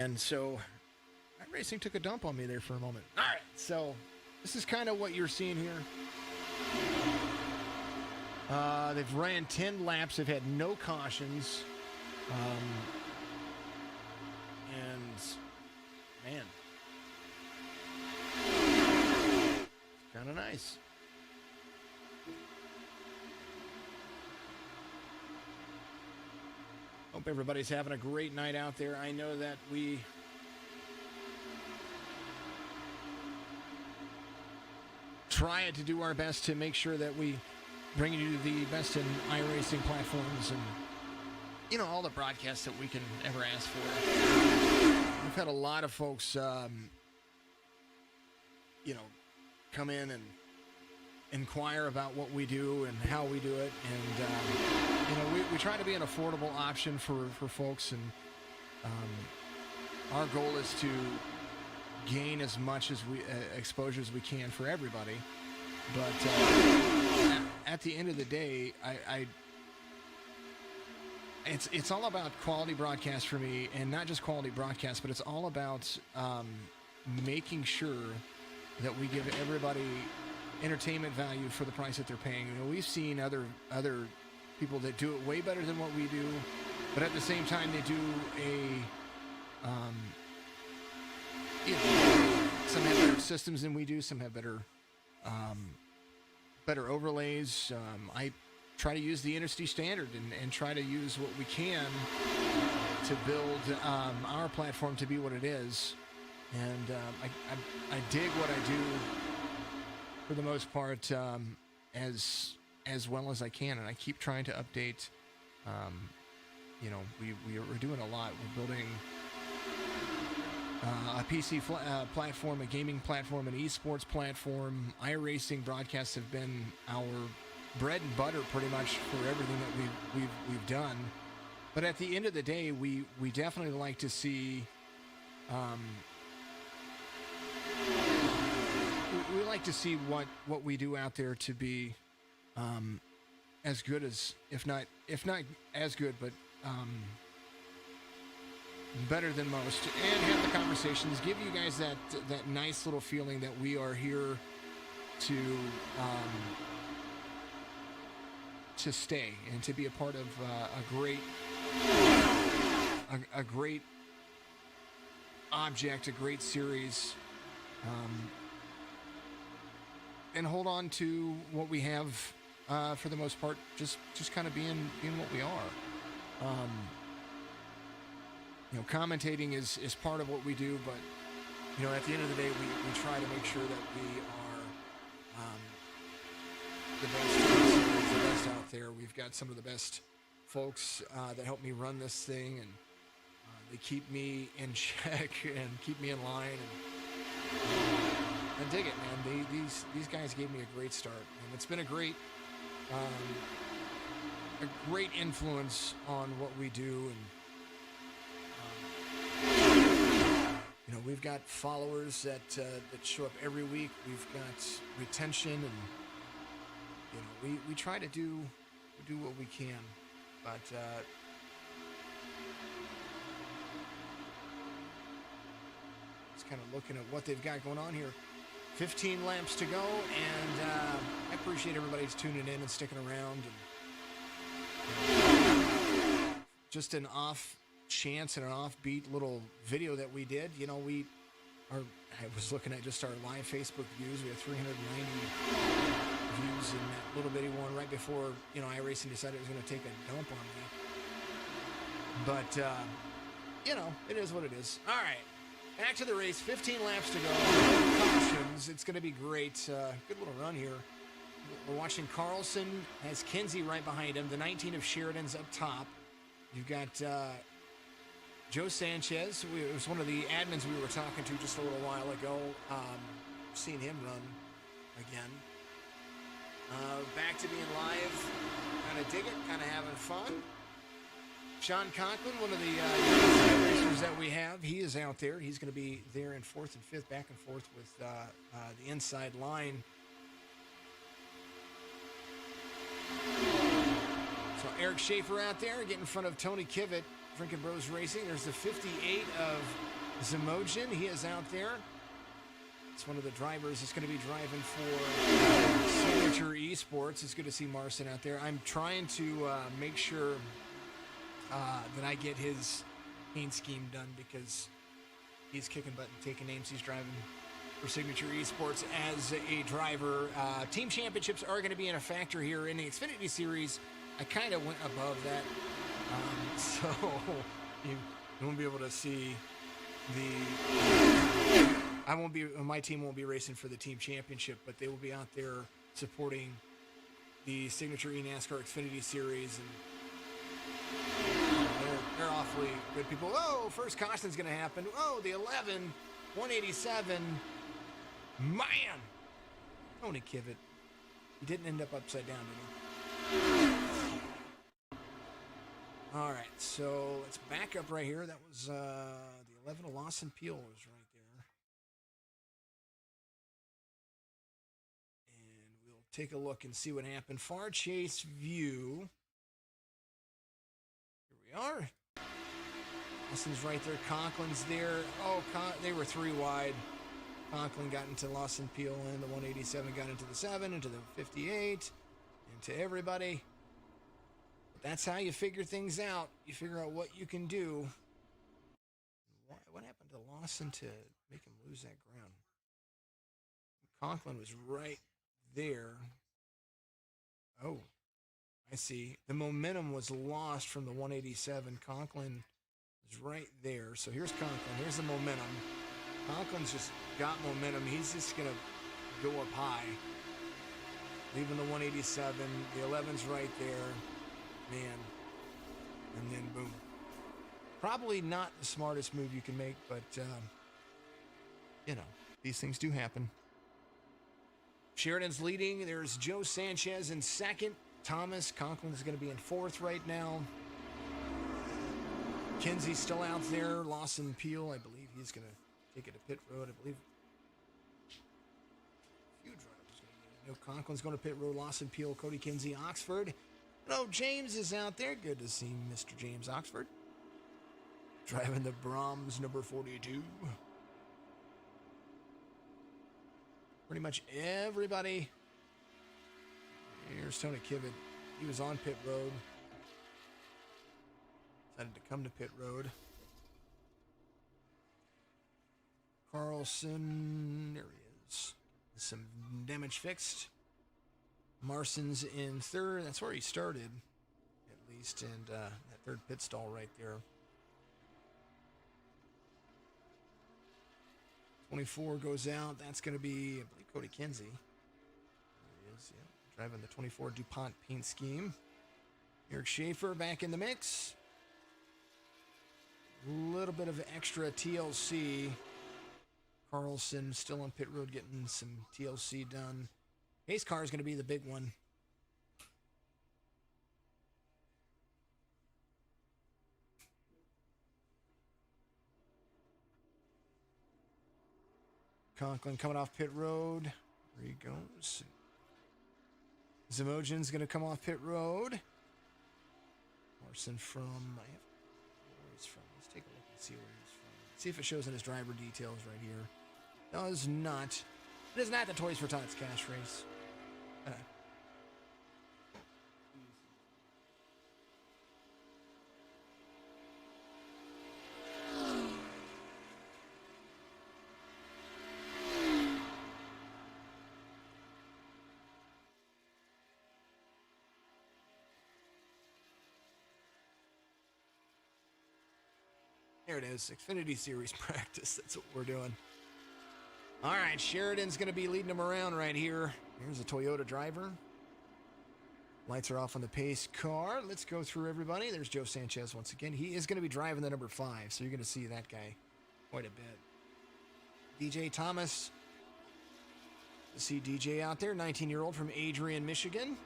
And so iRacing took a dump on me there for a moment. All right, so this is kind of what you're seeing here. They've ran 10 laps. They've had no cautions. And, man, it's kind of nice. Hope everybody's having a great night out there. I know that we try to do our best to make sure that we bring you the best in iRacing platforms and, you know, all the broadcasts that we can ever ask for. We've had a lot of folks, you know, come in and inquire about what we do and how we do it. And, you know, we try to be an affordable option for folks. And our goal is to gain as much as exposure as we can for everybody. But at the end of the day, it's all about quality broadcast for me, and not just quality broadcast, but it's all about making sure that we give everybody entertainment value for the price that they're paying. You know, we've seen other people that do it way better than what we do, but at the same time they do you know, some have better systems than we do, some have better overlays. I try to use the industry standard and try to use what we can to build our platform to be what it is. And I dig what I do for the most part, as well as I can, and I keep trying to update. You know, we're doing a lot. We're building a PC platform, a gaming platform, an esports platform. iRacing broadcasts have been our bread and butter pretty much for everything that we've done. But at the end of the day, we definitely like to see. We like to see what we do out there to be as good as, if not as good, but better than most, and have the conversations, give you guys that nice little feeling that we are here to stay and to be a part of a great object, a great series. And hold on to what we have, for the most part, just kind of being what we are. You know, commentating is part of what we do, but, you know, at the end of the day, we try to make sure that we are the best out there. We've got some of the best folks that help me run this thing, and they keep me in check and keep me in line. And I dig it, man. These guys gave me a great start, and it's been a great influence on what we do. And you know, we've got followers that show up every week. We've got retention, and you know, we try to do what we can, but just kind of looking at what they've got going on here. 15 laps to go, and I appreciate everybody's tuning in and sticking around. And just an off chance and an offbeat little video that we did. You know, I was looking at just our live Facebook views. We had 390 views in that little bitty one right before, you know, iRacing decided it was going to take a dump on me. But, you know, it is what it is. All right. Back to the race. 15 laps to go. Cautions. It's going to be great. Good little run here. We're watching Carlson. Has Kinsey right behind him. The 19 of Sheridan's up top. You've got Joe Sanchez. It was one of the admins we were talking to just a little while ago. Seen him run again. Back to being live. Kind of dig it. Kind of having fun. Sean Conklin, one of the racers that we have, he is out there. He's going to be there in fourth and fifth, back and forth with the inside line. So Eric Schaefer out there getting in front of Tony Kivett Drinking Bros Racing. There's the 58 of Zimogen. He is out there. It's one of the drivers that's going to be driving for Signature Esports. It's good to see Marcin out there. I'm trying to make sure that I get his paint scheme done because he's kicking butt and taking names. He's driving for Signature Esports as a driver. Team championships are going to be in a factor here in the Xfinity Series. I kind of went above that, so you won't be able to see my team won't be racing for the team championship, but they will be out there supporting the Signature eNASCAR Xfinity Series, and they're awfully good people. Oh, first caution's going to happen. Oh, the 11, 187. Man, Tony Kivet. He didn't end up upside down, did he? All right, so let's back up right here. That was the 11 of Lawson Peel was right there. And we'll take a look and see what happened. Far chase view. Here we are. Lawson's right there. Conklin's there. Oh, they were 3 wide. Conklin got into Lawson Peel, and the 187 got into the 7, into the 58, into everybody. But that's how you figure things out. You figure out what you can do. What happened to Lawson to make him lose that ground? Conklin was right there. Oh, I see. The momentum was lost from the 187. Conklin was right there. So here's Conklin. Here's the momentum. Conklin's just got momentum. He's just going to go up high. Leaving the 187. The 11's right there. Man. And then boom. Probably not the smartest move you can make, but, you know, these things do happen. Sheridan's leading. There's Joe Sanchez in second. Thomas Conklin is going to be in fourth right now. Kinsey's still out there. Lawson Peel, I believe he's going to take it to pit road. I believe a few drivers going to be. Conklin's going to pit road. Lawson Peel, Cody Kinsey, Oxford. Oh, James is out there. Good to see Mr. James Oxford. Driving the Brahms number 42. Pretty much everybody. Here's Tony Kivet. He was on pit road. Decided to come to pit road. Carlson, there he is. Some damage fixed. Marcin's in third. That's where he started, at least. And that third pit stall right there. 24 goes out. That's going to be, I believe, Cody Kinsey. There he is, yeah. Driving the 24 DuPont paint scheme. Eric Schaefer back in the mix. A little bit of extra TLC. Carlson still on pit road getting some TLC done. Pace car is going to be the big one. Conklin coming off pit road. There he goes. Zimogen's going to come off pit road. Marcin from, I have where he's from. Let's take a look and see where he's from. See if it shows in his driver details right here. Does not. It is not the Toys for Tots cash race. There it is, Xfinity Series practice. That's what we're doing. All right, Sheridan's going to be leading them around right here. Here's a Toyota driver. Lights are off on the pace car. Let's go through everybody. There's Joe Sanchez once again. He is going to be driving the number 5, so you're going to see that guy quite a bit. DJ Thomas. You see DJ out there, 19-year-old from Adrian, Michigan.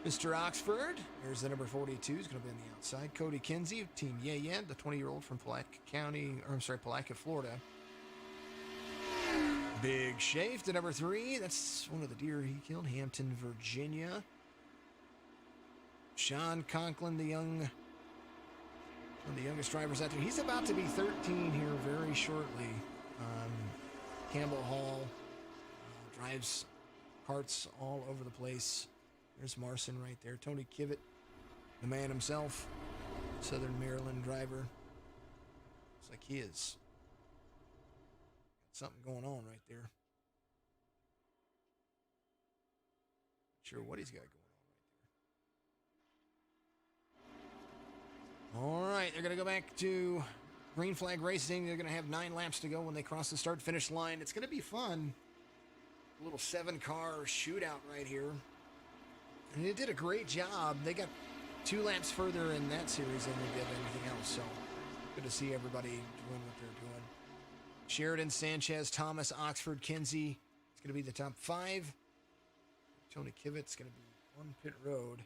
Mr. Oxford, there's the number 42, he's going to be on the outside. Cody Kinsey, Team Yeah, the 20-year-old from Palatka, Florida. Big Shafe, the number 3, that's one of the deer he killed, Hampton, Virginia. Sean Conklin, the young One of the youngest drivers out there. He's about to be 13 here very shortly. Campbell Hall drives karts all over the place. There's Marson right there. Tony Kivitt, the man himself, Southern Maryland driver. Looks like he is got something going on right there. Not sure what he's got going on right there. All right, they're going to go back to green flag racing. They're going to have 9 laps to go when they cross the start-finish line. It's going to be fun. A little 7-car shootout right here. And they did a great job. They got 2 laps further in that series than they did anything else. So good to see everybody doing what they're doing. Sheridan, Sanchez, Thomas, Oxford, Kinsey. It's going to be the top 5. Tony Kivitt's going to be on pit road.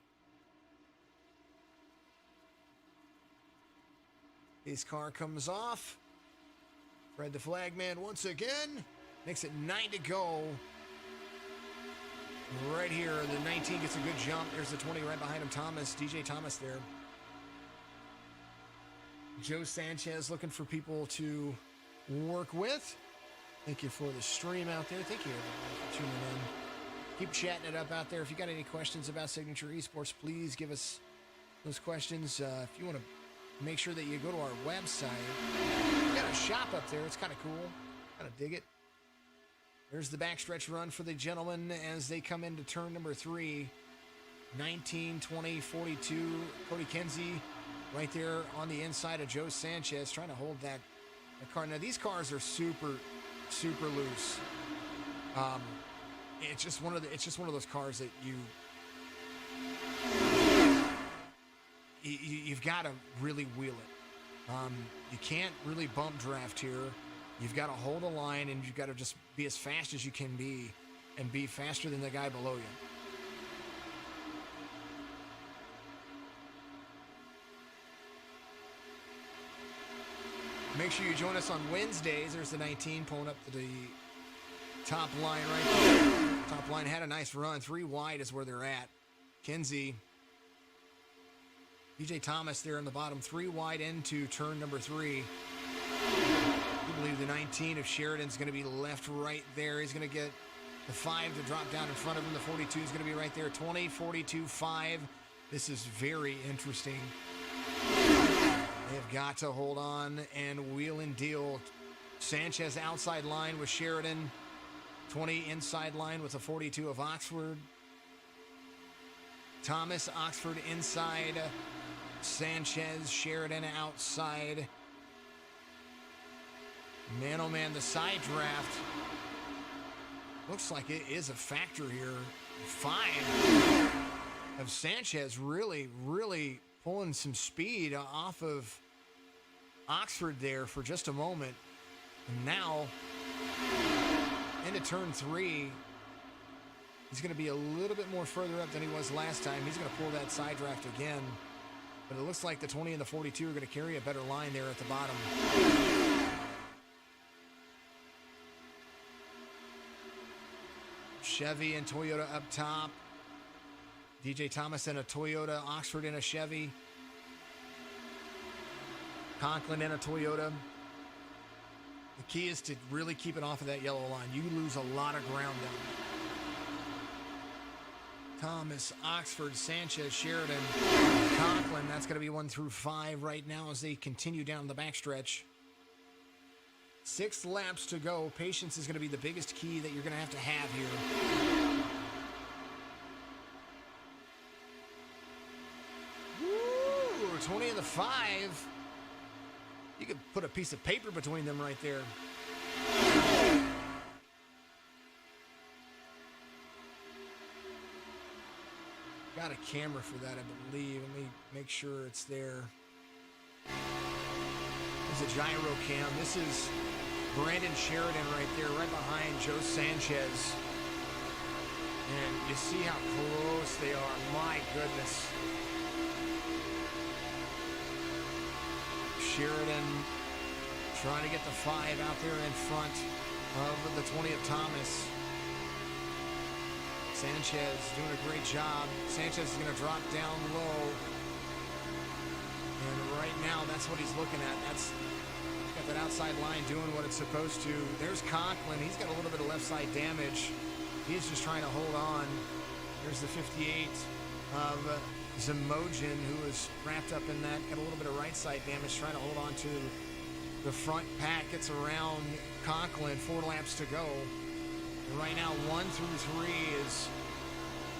His car comes off. Fred the flagman once again. Makes it 9 to go. Right here, the 19 gets a good jump. There's the 20 right behind him, Thomas. DJ Thomas there. Joe Sanchez looking for people to work with. Thank you for the stream out there. Thank you, everybody, for tuning in. Keep chatting it up out there. If you got any questions about Signature Esports, please give us those questions. If you want to make sure that you go to our website, we got a shop up there. It's kind of cool. Kind of dig it. There's the backstretch run for the gentlemen as they come into turn number 3. 19, 20, 42. Cody Kinsey right there on the inside of Joe Sanchez trying to hold that car. Now, these cars are super, super loose. It's just one of those cars that you've got to really wheel it. You can't really bump draft here. You've got to hold a line, and you've got to just be as fast as you can be and be faster than the guy below you. Make sure you join us on Wednesdays. There's the 19 pulling up to the top line right there. Top line had a nice run. 3 wide is where they're at. Kinsey. DJ Thomas there in the bottom. 3 wide into turn number 3. I believe the 19 of Sheridan's going to be left right there. He's going to get the 5 to drop down in front of him. The 42 is going to be right there. 20, 42, 5. This is very interesting. They've got to hold on and wheel and deal. Sanchez outside line with Sheridan. 20 inside line with the 42 of Oxford. Thomas, Oxford inside. Sanchez, Sheridan outside. Man, oh man, the side draft looks like it is a factor here. 5 of Sanchez really, really pulling some speed off of Oxford there for just a moment. And now, into turn 3, he's going to be a little bit more further up than he was last time. He's going to pull that side draft again. But it looks like the 20 and the 42 are going to carry a better line there at the bottom. Chevy and Toyota up top. DJ Thomas in a Toyota, Oxford in a Chevy. Conklin in a Toyota. The key is to really keep it off of that yellow line. You lose a lot of ground down there. Thomas, Oxford, Sanchez, Sheridan, Conklin. That's going to be 1 through 5 right now as they continue down the backstretch. 6 laps to go. Patience is going to be the biggest key that you're going to have here. Woo! 20 and the 5. You could put a piece of paper between them right there. Got a camera for that, I believe. Let me make sure it's there. There's a gyro cam. This is Brandon Sheridan right there, right behind Joe Sanchez. And you see how close they are. My goodness. Sheridan trying to get the 5 out there in front of the 20 of Thomas. Sanchez doing a great job. Sanchez is going to drop down low. And right now, that's what he's looking at. That's got that outside line doing what it's supposed to. There's Conklin. He's got a little bit of left side damage. He's just trying to hold on. There's the 58 of Zimogen, who was wrapped up in that. Got a little bit of right side damage, trying to hold on to the front pack. Gets around Conklin. 4 laps to go. And right now, 1 through 3 is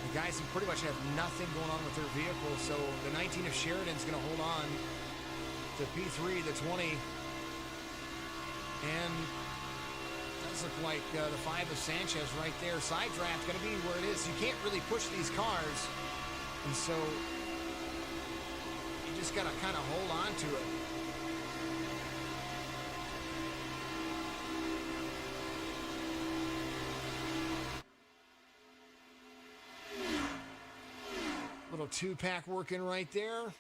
the guys who pretty much have nothing going on with their vehicle. So the 19 of Sheridan's going to hold on to P3, the 20. And it does look like the 5 of Sanchez right there. Side draft going to be where it is. You can't really push these cars. And so you just got to kind of hold on to it. Little 2-pack working right there.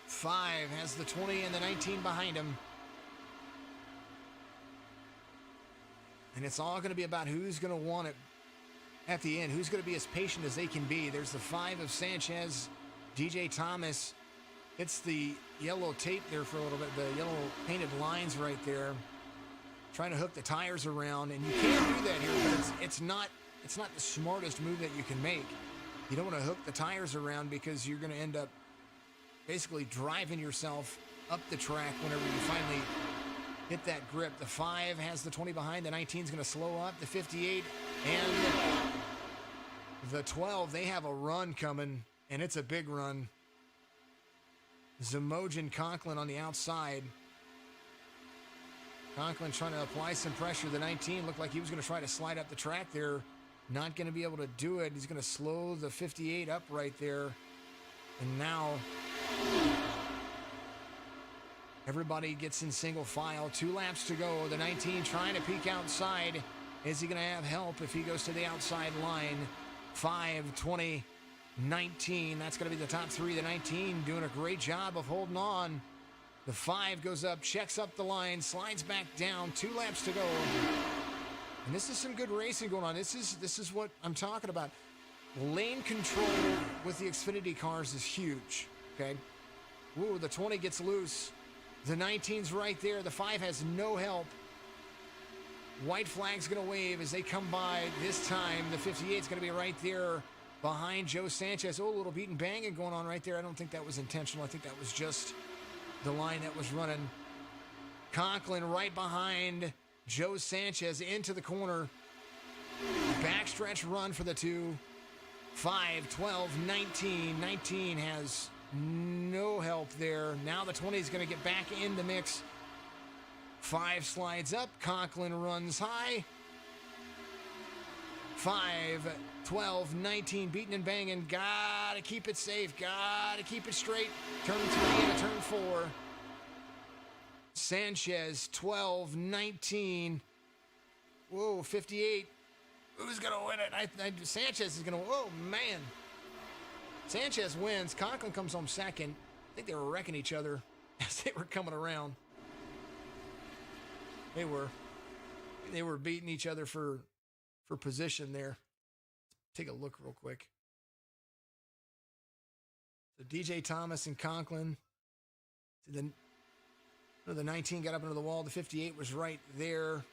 5 has the 20 and the 19 behind him. And it's all going to be about who's going to want it at the end. Who's going to be as patient as they can be. There's the 5 of Sanchez. DJ Thomas hits the yellow tape there for a little bit. The yellow painted lines right there. Trying to hook the tires around. And you can't do that here, but it's not the smartest move that you can make. You don't want to hook the tires around because you're going to end up basically driving yourself up the track whenever you finally hit that grip. The 5 has the 20 behind. The 19 is going to slow up. The 58 and the 12, they have a run coming, and it's a big run. Zimogen Conklin on the outside. Conklin trying to apply some pressure. The 19 looked like he was going to try to slide up the track there. Not going to be able to do it. He's going to slow the 58 up right there. And now everybody gets in single file. 2 laps to go. The 19 trying to peek outside. Is he going to have help if he goes to the outside line? 5, 20, 19. That's going to be the top 3. The 19 doing a great job of holding on. The 5 goes up, checks up the line, slides back down. 2 laps to go. And this is some good racing going on. This is what I'm talking about. Lane control with the Xfinity cars is huge. Okay. Ooh, the 20 gets loose. The 19's right there. The 5 has no help. White flag's going to wave as they come by. This time, the 58's going to be right there behind Joe Sanchez. Oh, a little beating banging going on right there. I don't think that was intentional. I think that was just the line that was running. Conklin right behind Joe Sanchez into the corner. Backstretch run for the 2. 5, 12, 19. 19 has no help there. Now the 20 is going to get back in the mix. 5 slides up. Conklin runs high. 5, 12, 19. Beating and banging. Gotta keep it safe. Gotta keep it straight. Turn 3 into turn 4. Sanchez, 12, 19. Whoa, 58. Who's going to win it? Sanchez is going to... Oh, man. Sanchez wins. Conklin comes home second. I think they were wrecking each other as they were coming around. They were beating each other for position there. Take a look real quick. So DJ Thomas and Conklin. The 19 got up into the wall. The 58 was right there.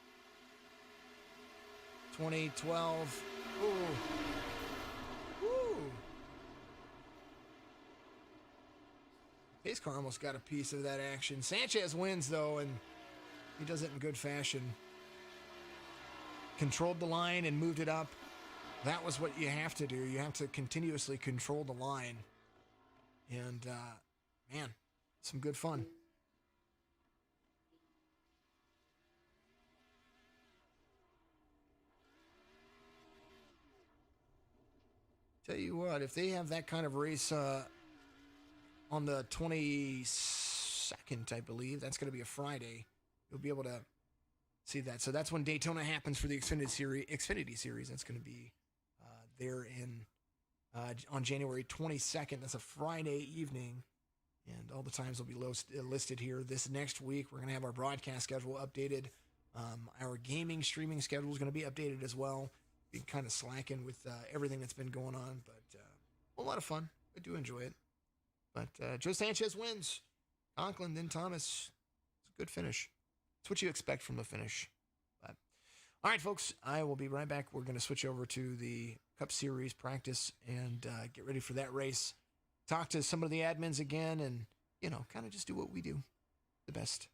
20, 12. Ooh. Ooh. His car almost got a piece of that action. Sanchez wins, though, and he does it in good fashion. Controlled the line and moved it up. That was what you have to do. You have to continuously control the line. And, man, some good fun. Tell you what, if they have that kind of race on the 22nd, I believe, that's going to be a Friday, you'll be able to see that. So that's when Daytona happens for the Xfinity Series. That's going to be there on January 22nd. That's a Friday evening, and all the times will be listed here. This next week, we're going to have our broadcast schedule updated. Our gaming streaming schedule is going to be updated as well. Been kind of slacking with everything that's been going on, but a lot of fun. I do enjoy it. But Joe Sanchez wins. Conklin, then Thomas. It's a good finish. It's what you expect from a finish. But, all right, folks, I will be right back. We're going to switch over to the Cup Series practice and get ready for that race. Talk to some of the admins again and, kind of just do what we do the best.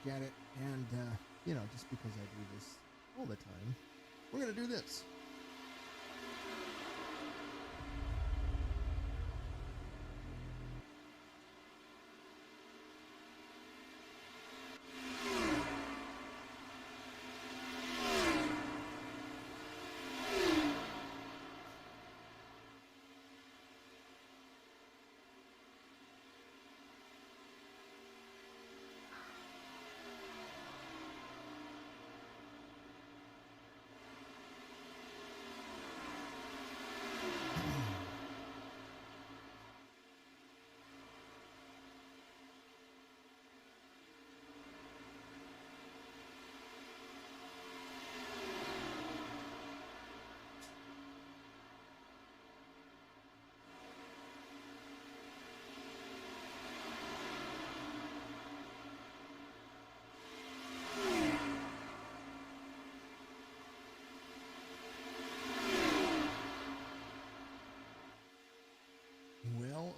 at it. And, just because I do this all the time, we're going to do this.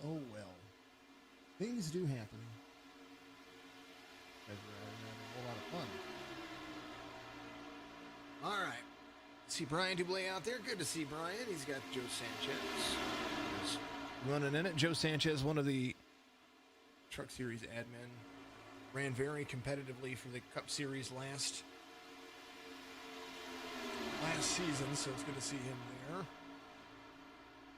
Oh well. Things do happen. Guys are having a whole lot of fun. All right. See Brian Dublé out there. Good to see Brian. He's got Joe Sanchez running in it. Joe Sanchez, one of the Truck Series admin, ran very competitively for the Cup Series last season, so it's good to see him there.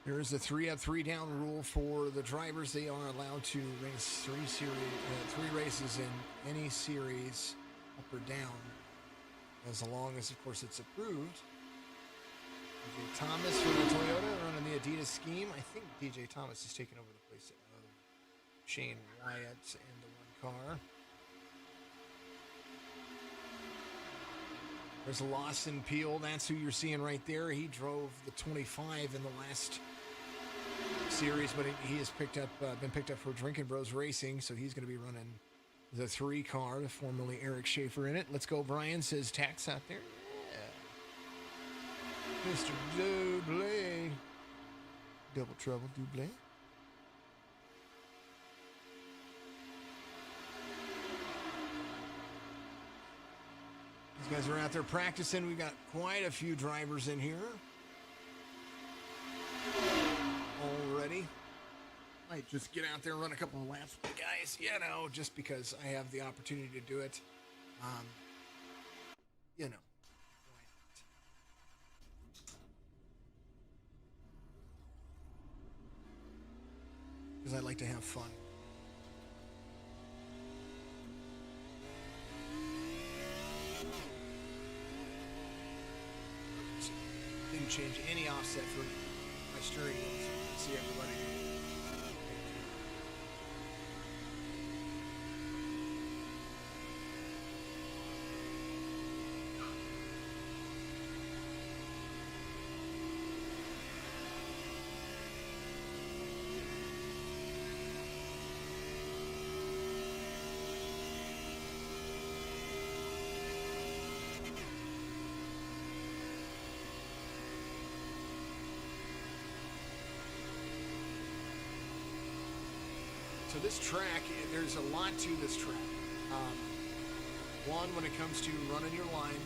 There is a 3-up, 3-down rule for the drivers. They are allowed to race three races in any series, up or down, as long as, of course, it's approved. DJ Thomas for the Toyota running the Adidas scheme. I think DJ Thomas is taking over the place of Shane Wyatt in the one car. There's Lawson Peel. That's who you're seeing right there. He drove the 25 in the last series, but he has been picked up for Drinking Bros Racing, so he's going to be running the 3 car, formerly Eric Schaefer in it. Let's go, Brian, says Tax out there. Yeah. Mr. Dublé. Double Trouble Dublé. These guys are out there practicing. We've got quite a few drivers in here already. Might just get out there and run a couple of laps with the guys, just because I have the opportunity to do it. Why not? Because I like to have fun. Didn't change any offset for my steering wheel, so you can see everybody. So this track, there's a lot to this track. One, when it comes to running your line,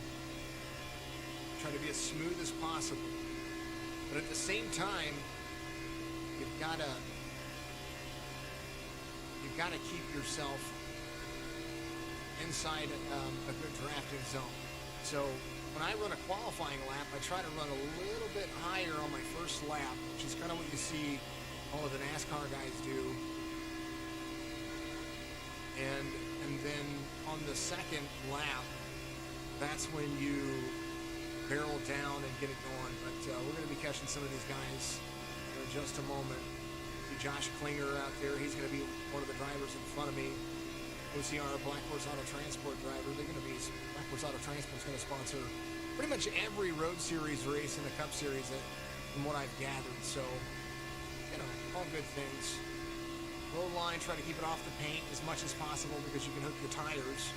try to be as smooth as possible. But at the same time, you've got to keep yourself inside a good drafting zone. So when I run a qualifying lap, I try to run a little bit higher on my first lap, which is kind of what you see all of the NASCAR guys do. And then on the second lap, that's when you barrel down and get it going. But we're going to be catching some of these guys in just a moment. See Josh Klinger out there. He's going to be one of the drivers in front of me. OCR, Black Horse Auto Transport driver. Black Horse Auto Transport is going to sponsor pretty much every Road Series race in the Cup Series from what I've gathered. So, all good things. Low line, try to keep it off the paint as much as possible because you can hook your tires.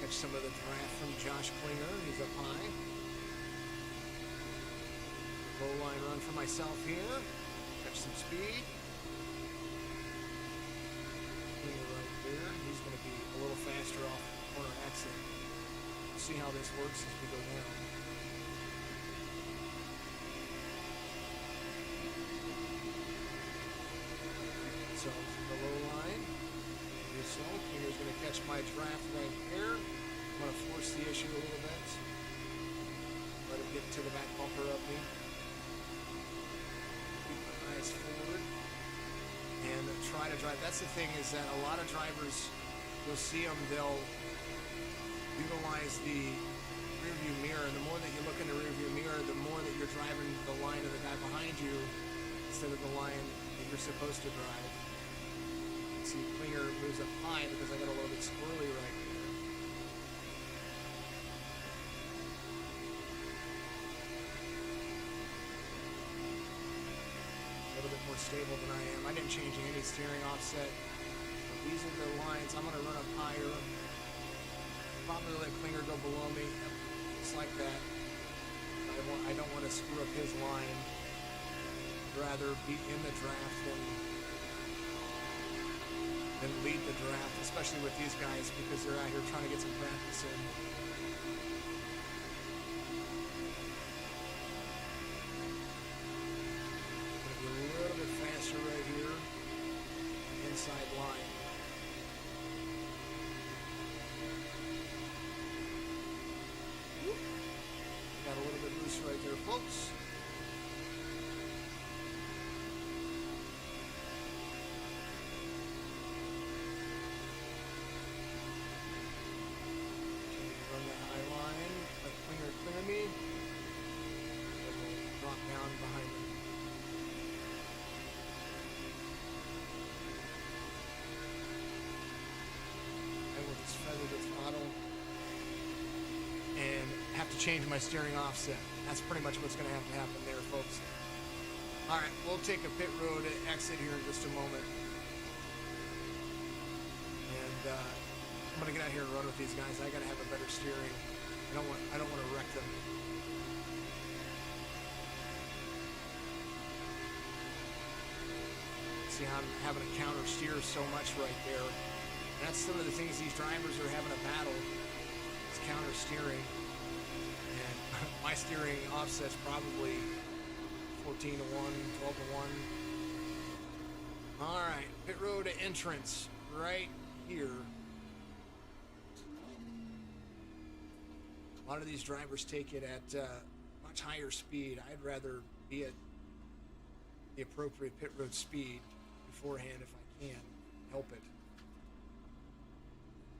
Catch some of the draft from Josh Klinger. He's up high. Low line run for myself here. Catch some speed. Klinger right there. see how this works as we go down. So the low line. So here's going to catch my draft right here. I'm going to force the issue a little bit. Let it get to the back bumper of me. Keep my eyes forward. And try to drive. That's the thing, is that a lot of drivers, you'll see them, they'll utilize the rear view mirror. And the more that you look in the rear view mirror, the more that you're driving the line of the guy behind you instead of the line that you're supposed to drive. See, Klinger moves up high because I got a little bit squirrely right there. A little bit more stable than I am. I didn't change any steering offset. But these are the lines. I'm going to run up higher. Probably let Klinger go below me. Just like that. I don't want to screw up his line. I'd rather be in the draft than lead the draft, especially with these guys, because they're out here trying to get some practice in. Gonna be a little bit faster right here. Inside line. Got a little bit loose right there, folks. Change my steering offset. That's pretty much what's going to happen there, folks. All right, we'll take a pit road exit here in just a moment. And I'm going to get out here and run with these guys. I got to have a better steering. I don't want to wreck them. See how I'm having to counter steer so much right there. And that's some of the things these drivers are having a battle. It's counter steering. My steering offset's probably 14 to 1, 12 to 1. All right, pit road entrance right here. A lot of these drivers take it at much higher speed. I'd rather be at the appropriate pit road speed beforehand if I can help it.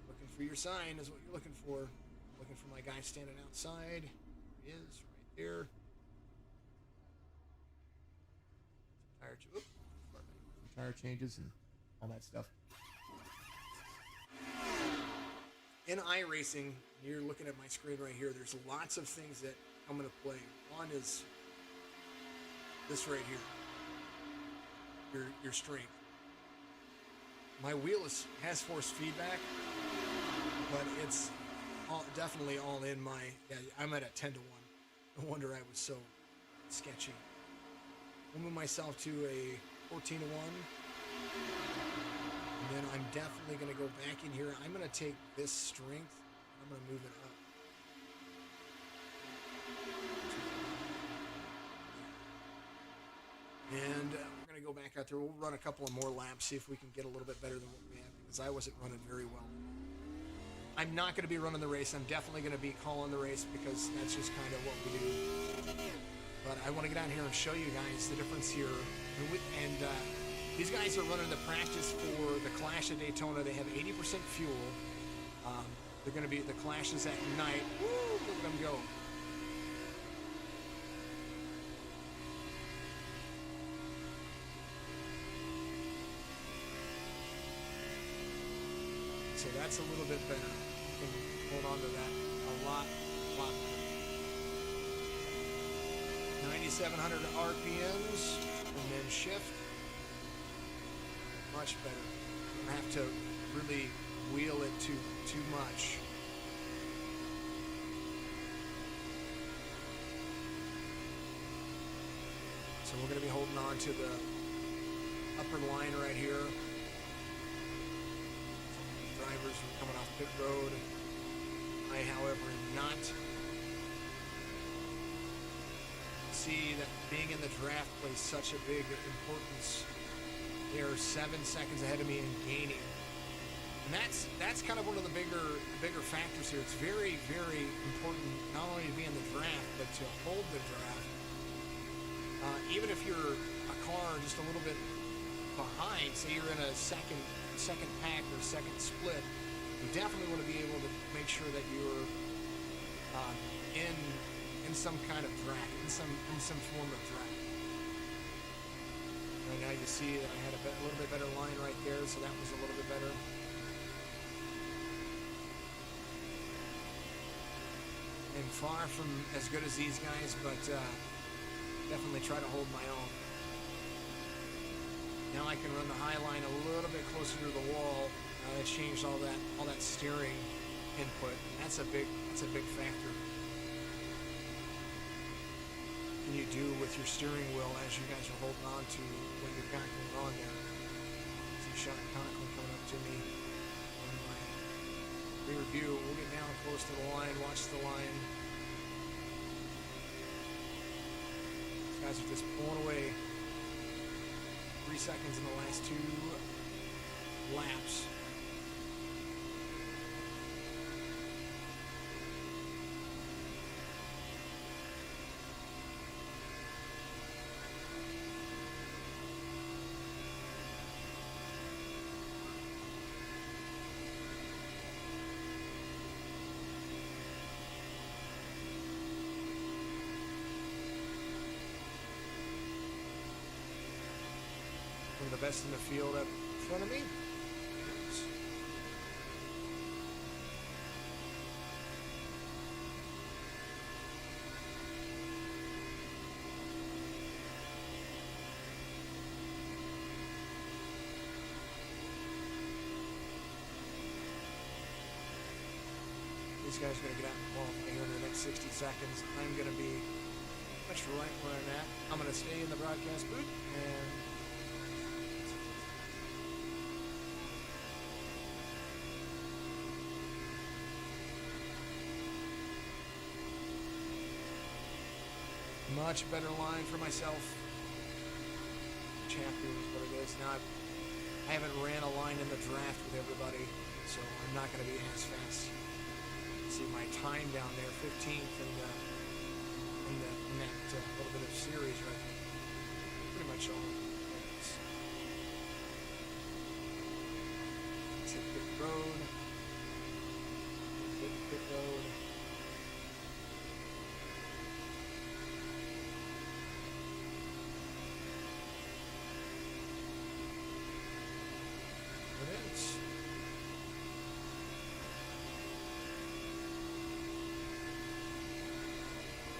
Looking for your sign is what you're looking for. Looking for my guy standing outside. He is right there. Tire changes and all that stuff. In iRacing, you're looking at my screen right here. There's lots of things that come into play. One is this right here. Your strength. My wheel has force feedback, but it's definitely all in my. Yeah, I'm at a 10 to 1. No wonder I was so sketchy. I'll move myself to a 14 to 1. And then I'm definitely going to go back in here. I'm going to take this strength and I'm going to move it up. And we're going to go back out there. We'll run a couple of more laps, see if we can get a little bit better than what we had, because I wasn't running very well. I'm not going to be running the race. I'm definitely going to be calling the race because that's just kind of what we do. But I want to get out here and show you guys the difference here. And these guys are running the practice for the Clash of Daytona. They have 80% fuel. They're going to be at the clashes at night. Woo, look at them go. So that's a little bit better. You can hold on to that a lot better. 9,700 RPMs, and then shift. Much better. You don't have to really wheel it too much. So we're going to be holding on to the upper line right here. Drivers are coming off pit road. I, however, am not see that being in the draft plays such a big importance. They are 7 seconds ahead of me in gaining, and that's kind of one of the bigger factors here. It's very, very important not only to be in the draft but to hold the draft. Even if you're a car just a little bit behind, say you're in a second pack or second split, you definitely want to be able to make sure that you're in some kind of draft, in some form of draft. Right now you see that I had a little bit better line right there, so that was a little bit better. I'm far from as good as these guys, but definitely try to hold my own. Now I can run the high line a little bit closer to the wall. It's changed all that steering input. That's a big factor. Can you do with your steering wheel as you guys are holding on to what you've got going on there? See Sean Conklin coming up to me on my rear view. We'll get down close to the line, watch the line. These guys are just pulling away. 3 seconds in the last 2 laps. One of the best in the field up in front of me. These guys are going to get out and qualify here in the next 60 seconds. I'm going to be much right where I'm at. I'm going to stay in the broadcast booth and much better line for myself. Champion is what it is. Now I haven't ran a line in the draft with everybody, so I'm not going to be as fast. See my time down there, 15th in that little bit of series right there. Pretty much all. Let's hit pit road. Hit pit road. It is.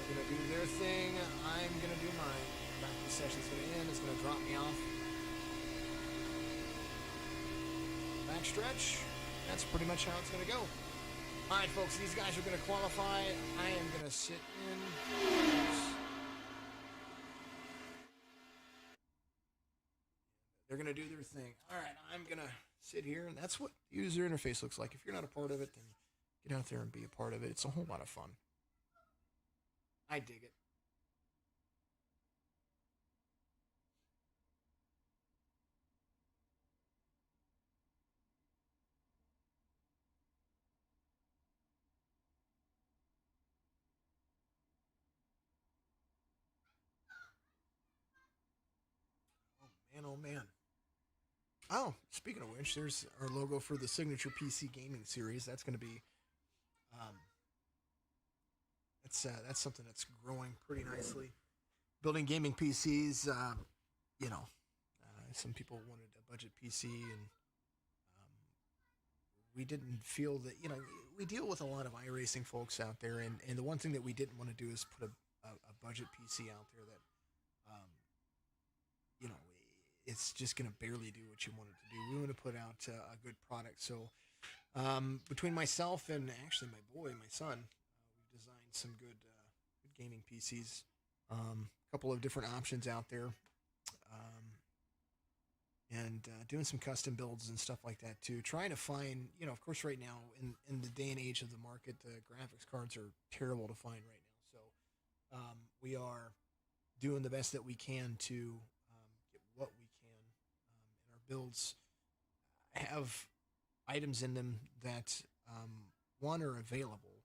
They're going to do their thing. I'm going to do mine. Practice session's going to end. It's going to drop me off. Backstretch. That's pretty much how it's going to go. All right, folks. These guys are going to qualify. I am going to sit in. They're going to do their thing. All right, I'm going to sit here, and that's what the user interface looks like. If you're not a part of it, then get out there and be a part of it. It's a whole lot of fun. I dig it. Oh, man, oh, man. Oh, speaking of which, there's our logo for the Signature PC Gaming Series. That's going to be, um, that's something that's growing pretty nicely. Building gaming PCs, some people wanted a budget PC, and we didn't feel that, we deal with a lot of iRacing folks out there, and the one thing that we didn't want to do is put a budget PC out there that, you know, it's just going to barely do what you want it to do. We want to put out a good product. So between myself and actually my boy, my son, we've designed some good gaming PCs. A couple of different options out there. and doing some custom builds and stuff like that too. Trying to find, of course, right now in the day and age of the market, the graphics cards are terrible to find right now. So we are doing the best that we can to get what we can, and our builds have items in them that one are available,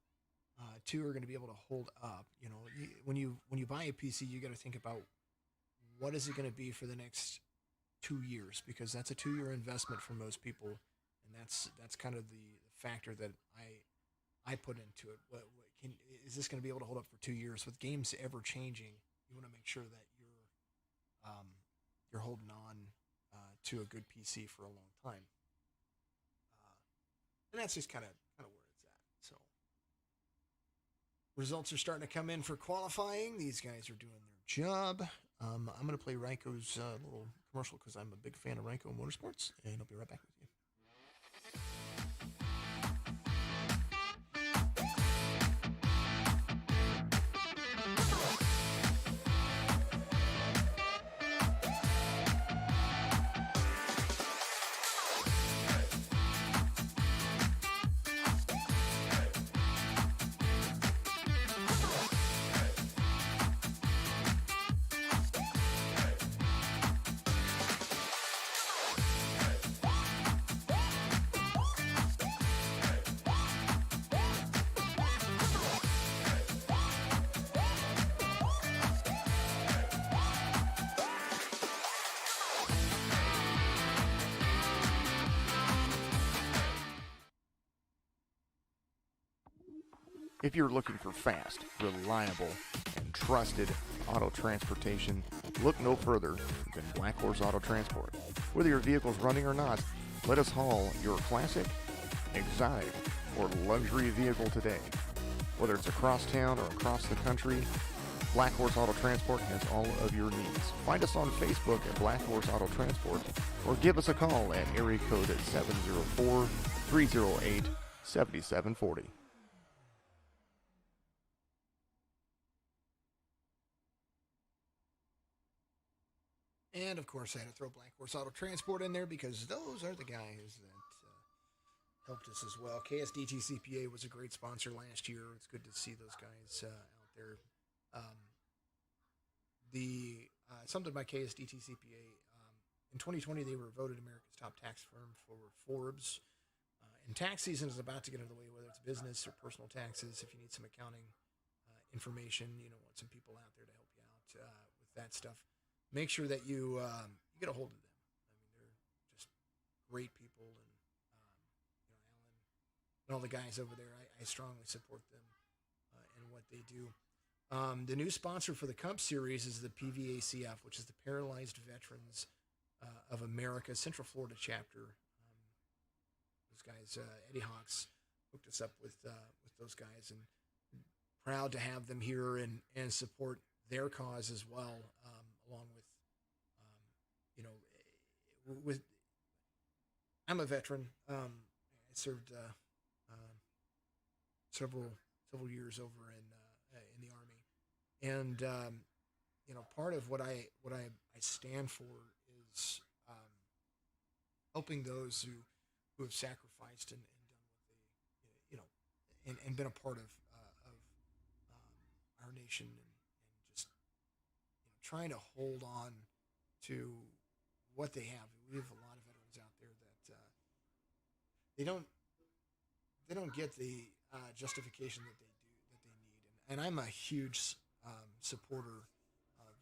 two are going to be able to hold up. When you buy a PC, you got to think about what is it going to be for the next 2 years, because that's a 2 year investment for most people, and that's kind of the factor that I put into it. Is this going to be able to hold up for 2 years? With games ever changing, you want to make sure that you're holding on to a good PC for a long time, and that's just kind of where it's at. So results are starting to come in for qualifying. These guys are doing their job. I'm going to play Ryko's little commercial because I'm a big fan of Ryko Motorsports, and I'll be right back with you. If you're looking for fast, reliable, and trusted auto transportation, look no further than Black Horse Auto Transport. Whether your vehicle's running or not, let us haul your classic, exotic, or luxury vehicle today. Whether it's across town or across the country, Black Horse Auto Transport has all of your needs. Find us on Facebook at Black Horse Auto Transport, or give us a call at area code 704-308-7740. And of course, I had to throw Black Horse Auto Transport in there because those are the guys that helped us as well. KSDT CPA was a great sponsor last year. It's good to see those guys out there. Something about KSDT CPA. In 2020, they were voted America's top tax firm for Forbes. And tax season is about to get underway, whether it's business or personal taxes. If you need some accounting information, want some people out there to help you out with that stuff. Make sure that you get a hold of them. I mean, they're just great people, and Alan and all the guys over there. I strongly support them in what they do. The new sponsor for the Cup Series is the PVACF, which is the Paralyzed Veterans of America Central Florida chapter. Those guys, Eddie Hawks, hooked us up with those guys, and proud to have them here and support their cause as well, along with I'm a veteran. I served several years over in the Army, and part of what I stand for is helping those who have sacrificed and done what they and been a part of our nation, and just trying to hold on to what they have. We have a lot of veterans out there that they don't get the justification that they need, and I'm a huge supporter of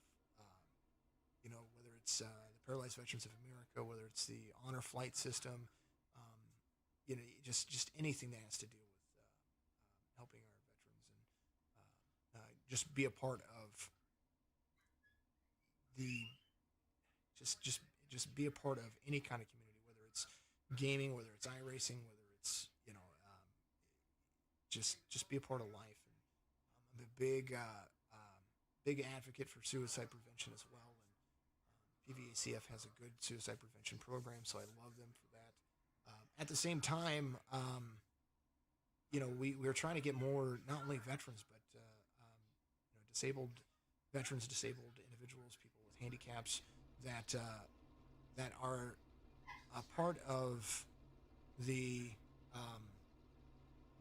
whether it's the Paralyzed Veterans of America, whether it's the honor flight system, just anything that has to do with helping our veterans, and just be a part of the just be a part of any kind of community, whether it's gaming, whether it's iRacing, whether it's just be a part of life. And I'm a big advocate for suicide prevention as well, and PVACF has a good suicide prevention program, so I love them for that. At the same time, we're trying to get more, not only veterans, but disabled veterans, disabled individuals, people with handicaps that that are a part of the um,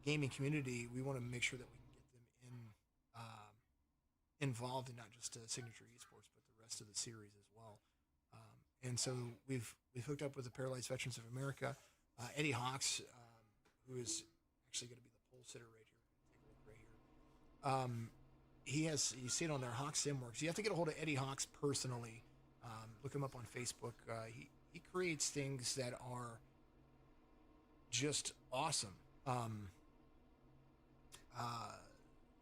gaming community, we want to make sure that we can get them involved in not just Signature Esports, but the rest of the series as well. And so we've hooked up with the Paralyzed Veterans of America, Eddie Hawks, who is actually going to be the pole sitter right here. Take a look right here. He has, you see it on there, Hawks Simworks. You have to get a hold of Eddie Hawks personally. Look him up on Facebook. He creates things that are just awesome.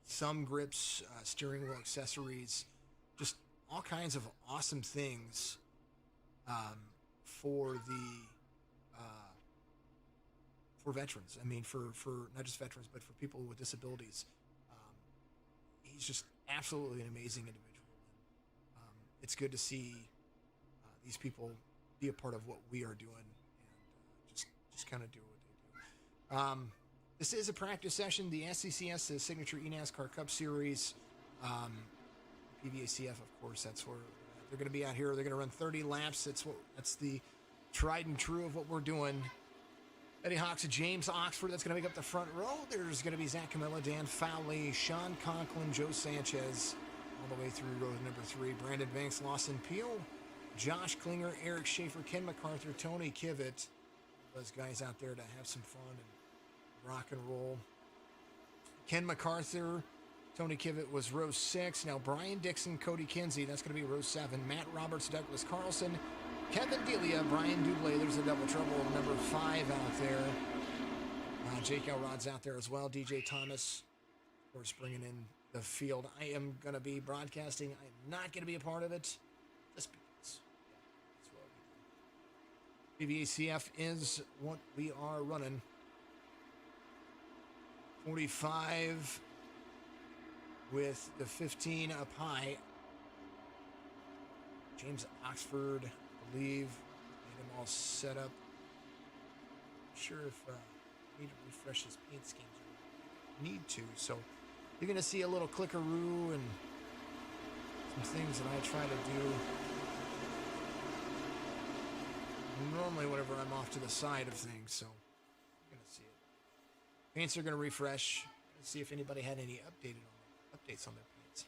Thumb grips, steering wheel accessories, just all kinds of awesome things for for veterans. I mean, for not just veterans, but for people with disabilities. He's just absolutely an amazing individual. It's good to see these people be a part of what we are doing, and just kind of do what they do. This is a practice session. The SCCS, the Signature eNASCAR Cup Series, PVACF, of course, that's where they're going to be out here. They're going to run 30 laps. That's the tried and true of what we're doing. Eddie Hawks, James Oxford, that's going to make up the front row. There's going to be Zach Camilla, Dan Fowley, Sean Conklin, Joe Sanchez, all the way through row number 3. Brandon Banks, Lawson Peel, Josh Klinger, Eric Schaefer, Ken MacArthur, Tony Kivett. Those guys out there to have some fun and rock and roll. Ken MacArthur, Tony Kivett was row 6. Now Brian Dixon, Cody Kinsey, that's going to be row 7. Matt Roberts, Douglas Carlson, Kevin Delia, Brian Dublé, there's a double trouble, number 5 out there. Jake Elrod's out there as well. DJ Thomas, of course, bringing in the field. I am going to be broadcasting. I am not going to be a part of it, just because that's what we do. PVACF is what we are running. 45 with the 15 up high. James Oxford, I believe, made them all set up. Not sure if I need to refresh his paint schemes. I need to. So you're going to see a little clickaroo and some things that I try to do normally whenever I'm off to the side of things. So you're going to see it. Paints are going to refresh. Let's see if anybody had any updates on their paints.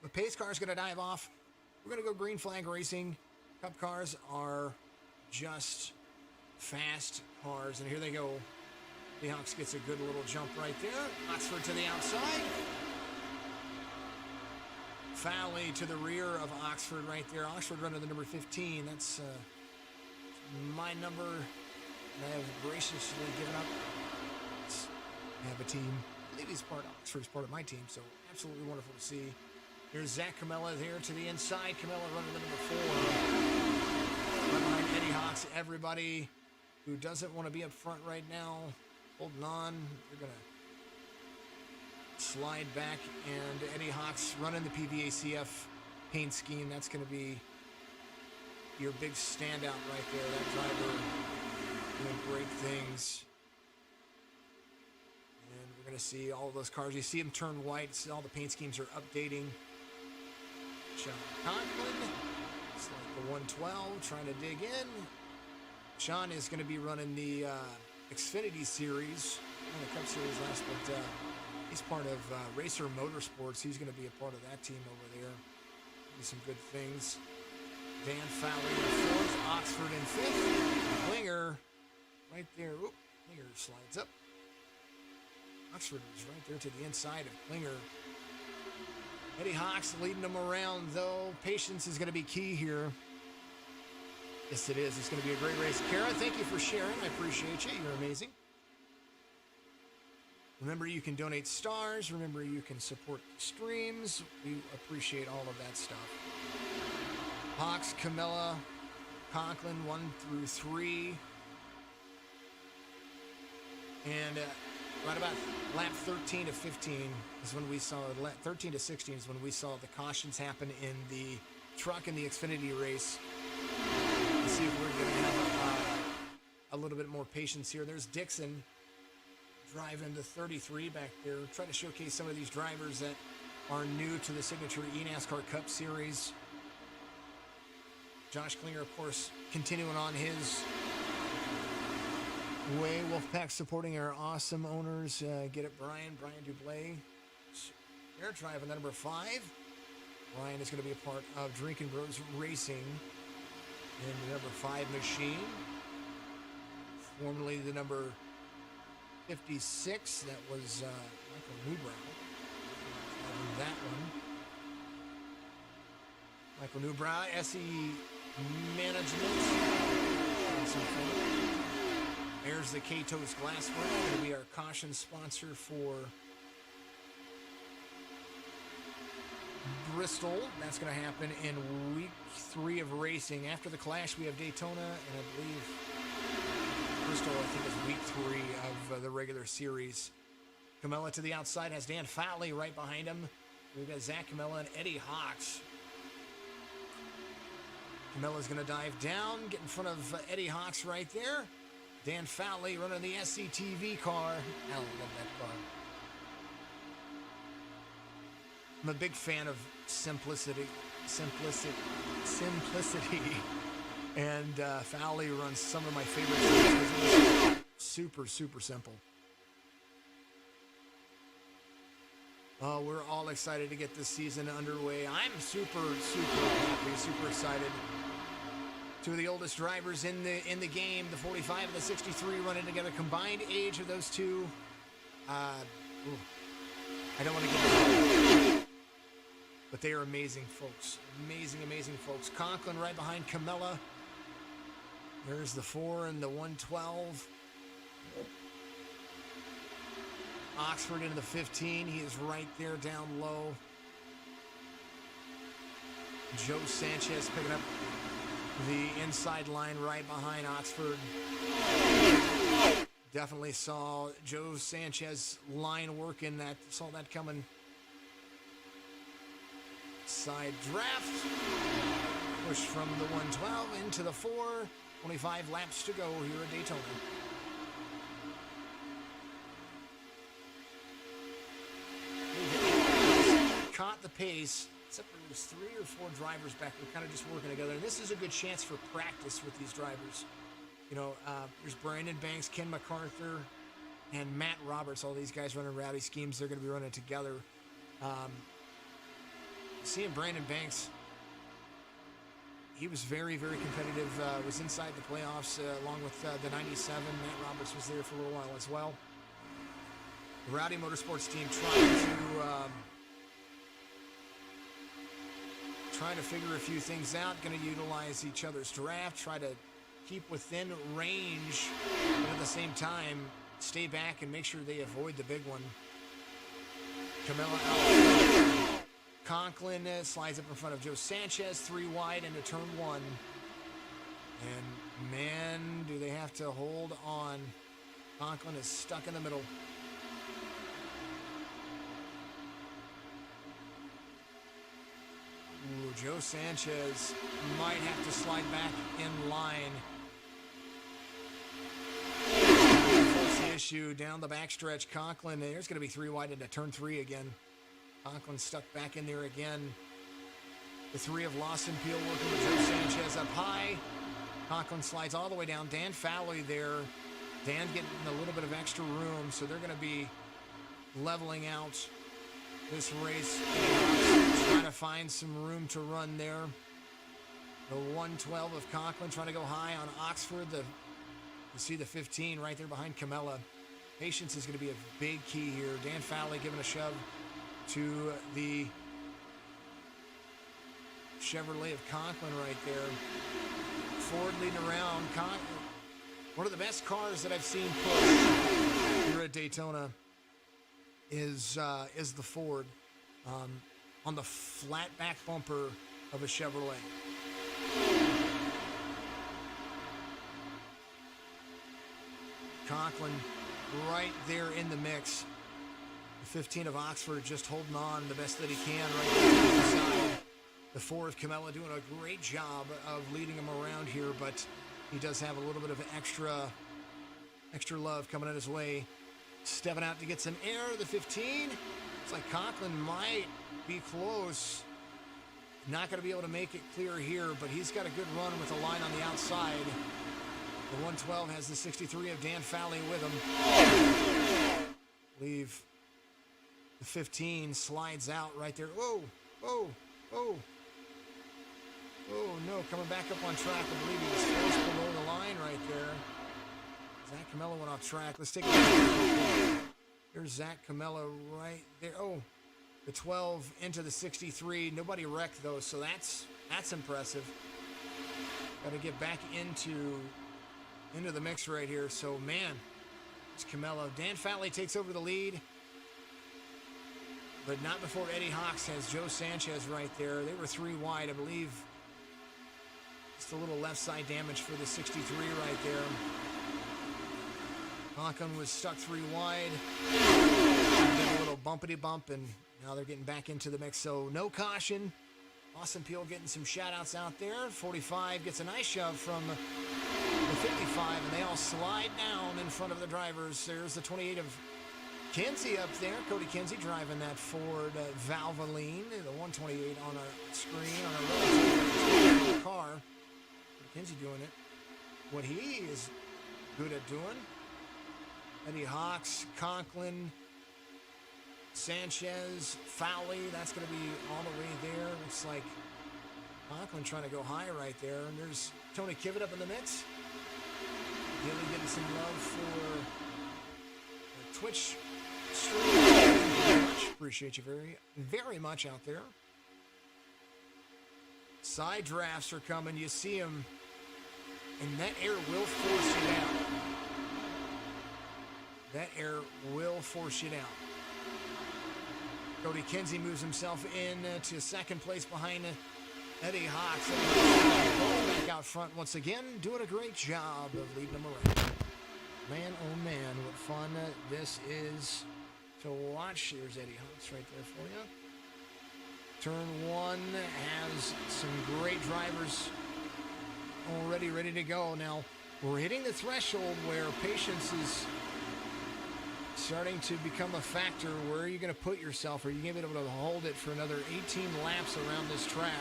The pace car is going to dive off. We're going to go green flag racing. Cup cars are just fast cars. And here they go. The Hawks gets a good little jump right there. Oxford to the outside. Fowley to the rear of Oxford right there. Oxford running the number 15. That's my number. And I have graciously given up. I have a team. I believe he's Oxford's part of my team, so absolutely wonderful to see. Here's Zach Camilla here to the inside. Camilla running the number 4. Right behind Eddie Hawks. Everybody who doesn't want to be up front right now, holding on. They're going to slide back, and Eddie Hawks running the PVACF paint scheme. That's going to be your big standout right there. That driver doing great things. And we're going to see all of those cars. You see them turn white. See all the paint schemes are updating. Sean Conklin, it's like the 112, trying to dig in. Sean is going to be running the Xfinity Series, not the Cup Series last, but he's part of Racer Motorsports. He's going to be a part of that team over there. Do some good things. Dan Fowley in 4th, Oxford in 5th. Klinger right there. Oop, Klinger slides up. Oxford is right there to the inside of Klinger. Eddie Hawks leading them around, though. Patience is going to be key here. Yes, it is. It's going to be a great race. Kara, thank you for sharing. I appreciate you. You're amazing. Remember, you can donate stars. Remember, you can support the streams. We appreciate all of that stuff. Hawks, Camilla, Conklin, 1 through 3. And right about lap 13 to 15 is when we saw, 13 to 16 is when we saw the cautions happen in the truck in the Xfinity race. Let's see if we're going to have a little bit more patience here. There's Dixon driving the 33 back there, trying to showcase some of these drivers that are new to the Signature eNASCAR Cup Series. Josh Klinger, of course, continuing on his way. Wolfpack supporting our awesome owners. Get it, Brian Dublé. They're driving the number 5. Brian is going to be a part of Drinking Bros Racing in the number 5 machine. Formerly the number 56. That was Michael Newbrow. Driving that one. Michael Newbrow, SE Management. There's the K-Toast Glassware. Going to be our caution sponsor for Bristol. That's going to happen in week 3 of racing. After the Clash, we have Daytona, and I believe Bristol, I think, is week 3 of the regular series. Camella to the outside has Dan Fowley right behind him. We've got Zach Camella and Eddie Hawks. Camella's going to dive down, get in front of Eddie Hawks right there. Dan Fowley running the SCTV car. I love that car. I'm a big fan of simplicity. And Fowley runs some of my favorite things. Super, super simple. Oh, we're all excited to get this season underway. I'm super happy, super excited. 2 of the oldest drivers in the game, the 45 and the 63, running together. Combined age of those two, I don't want to get into it, but they are amazing folks. Amazing folks. Conklin right behind Camella. There's the 4 and the 112. Oxford into the 15. He is right there down low. Joe Sanchez picking up the inside line right behind Oxford. Definitely saw Joe Sanchez line work in that. Saw that coming. Side draft. Push from the 112 into the 4. 25 laps to go here at Daytona. Caught the pace, except for there's 3 or 4 drivers back there kind of just working together. And this is a good chance for practice with these drivers. You know, there's Brandon Banks, Ken MacArthur, and Matt Roberts. All these guys running rowdy schemes. They're going to be running together. Seeing Brandon Banks, he was very competitive. Was inside the playoffs along with the 97. Matt Roberts was there for a little while as well. The Rowdy Motorsports team trying to figure a few things out. Going to utilize each other's draft. Try to keep within range, but at the same time, stay back and make sure they avoid the big one. Camella out. Conklin slides up in front of Joe Sanchez, 3 wide into turn 1. And man, do they have to hold on. Conklin is stuck in the middle. Ooh, Joe Sanchez might have to slide back in line. That's the issue down the backstretch. Conklin, there's going to be 3 wide into turn 3 again. Conklin stuck back in there again. The 3 of Lawson Peel working with Joe Sanchez up high. Conklin slides all the way down. Dan Fowley there. Dan getting a little bit of extra room, so they're going to be leveling out this race. Trying to find some room to run there. The 112 of Conklin trying to go high on Oxford. You see the 15 right there behind Camella. Patience is going to be a big key here. Dan Fowley giving a shove to the Chevrolet of Conklin right there. Ford leading around. One of the best cars that I've seen push here at Daytona is the Ford on the flat back bumper of a Chevrolet. Conklin right there in the mix. The 15 of Oxford just holding on the best that he can right there inside. The 4 of Camella doing a great job of leading him around here, but he does have a little bit of extra love coming in his way. Stepping out to get some air, the 15. It's like Conklin might be close. Not going to be able to make it clear here, but he's got a good run with a line on the outside. The 112 has the 63 of Dan Fowley with him. Leave the 15 slides out right there. Whoa, whoa, whoa. Oh, no, coming back up on track. I believe he was close below the line right there. Zach Camella went off track. Let's take a look. There's Zach Camella right there. Oh, the 12 into the 63. Nobody wrecked those, so that's impressive. Got to get back into the mix right here. So, man, it's Camella. Dan Fowley takes over the lead, but not before Eddie Hawks has Joe Sanchez right there. They were 3 wide, I believe. Just a little left side damage for the 63 right there. Hawkon was stuck 3 wide. Did a little bumpity bump, and now they're getting back into the mix. So no caution. Austin Peel getting some shout outs out there. 45 gets a nice shove from the 55, and they all slide down in front of the drivers. There's the 28 of Kinsey up there. Cody Kinsey driving that Ford Valvoline. The 128 on our screen on a relatively car. Kinsey doing it. What he is good at doing. Eddie Hawks, Conklin, Sanchez, Fowley. That's going to be all the way there. Looks like Conklin trying to go high right there. And there's Tony Kivitt up in the mix. Gilly getting some love for the Twitch stream. Thank you very much. Appreciate you very, very much out there. Side drafts are coming. You see them. And that air will force you down. That air will force you down. Cody Kinsey moves himself in to second place behind Eddie Hawks. Back out front once again, doing a great job of leading them around. Man, oh man, what fun this is to watch. There's Eddie Hawks right there for you. Turn 1 has some great drivers already ready to go. Now, we're hitting the threshold where patience is starting to become a factor. Where are you going to put yourself? Are you going to be able to hold it for another 18 laps around this track?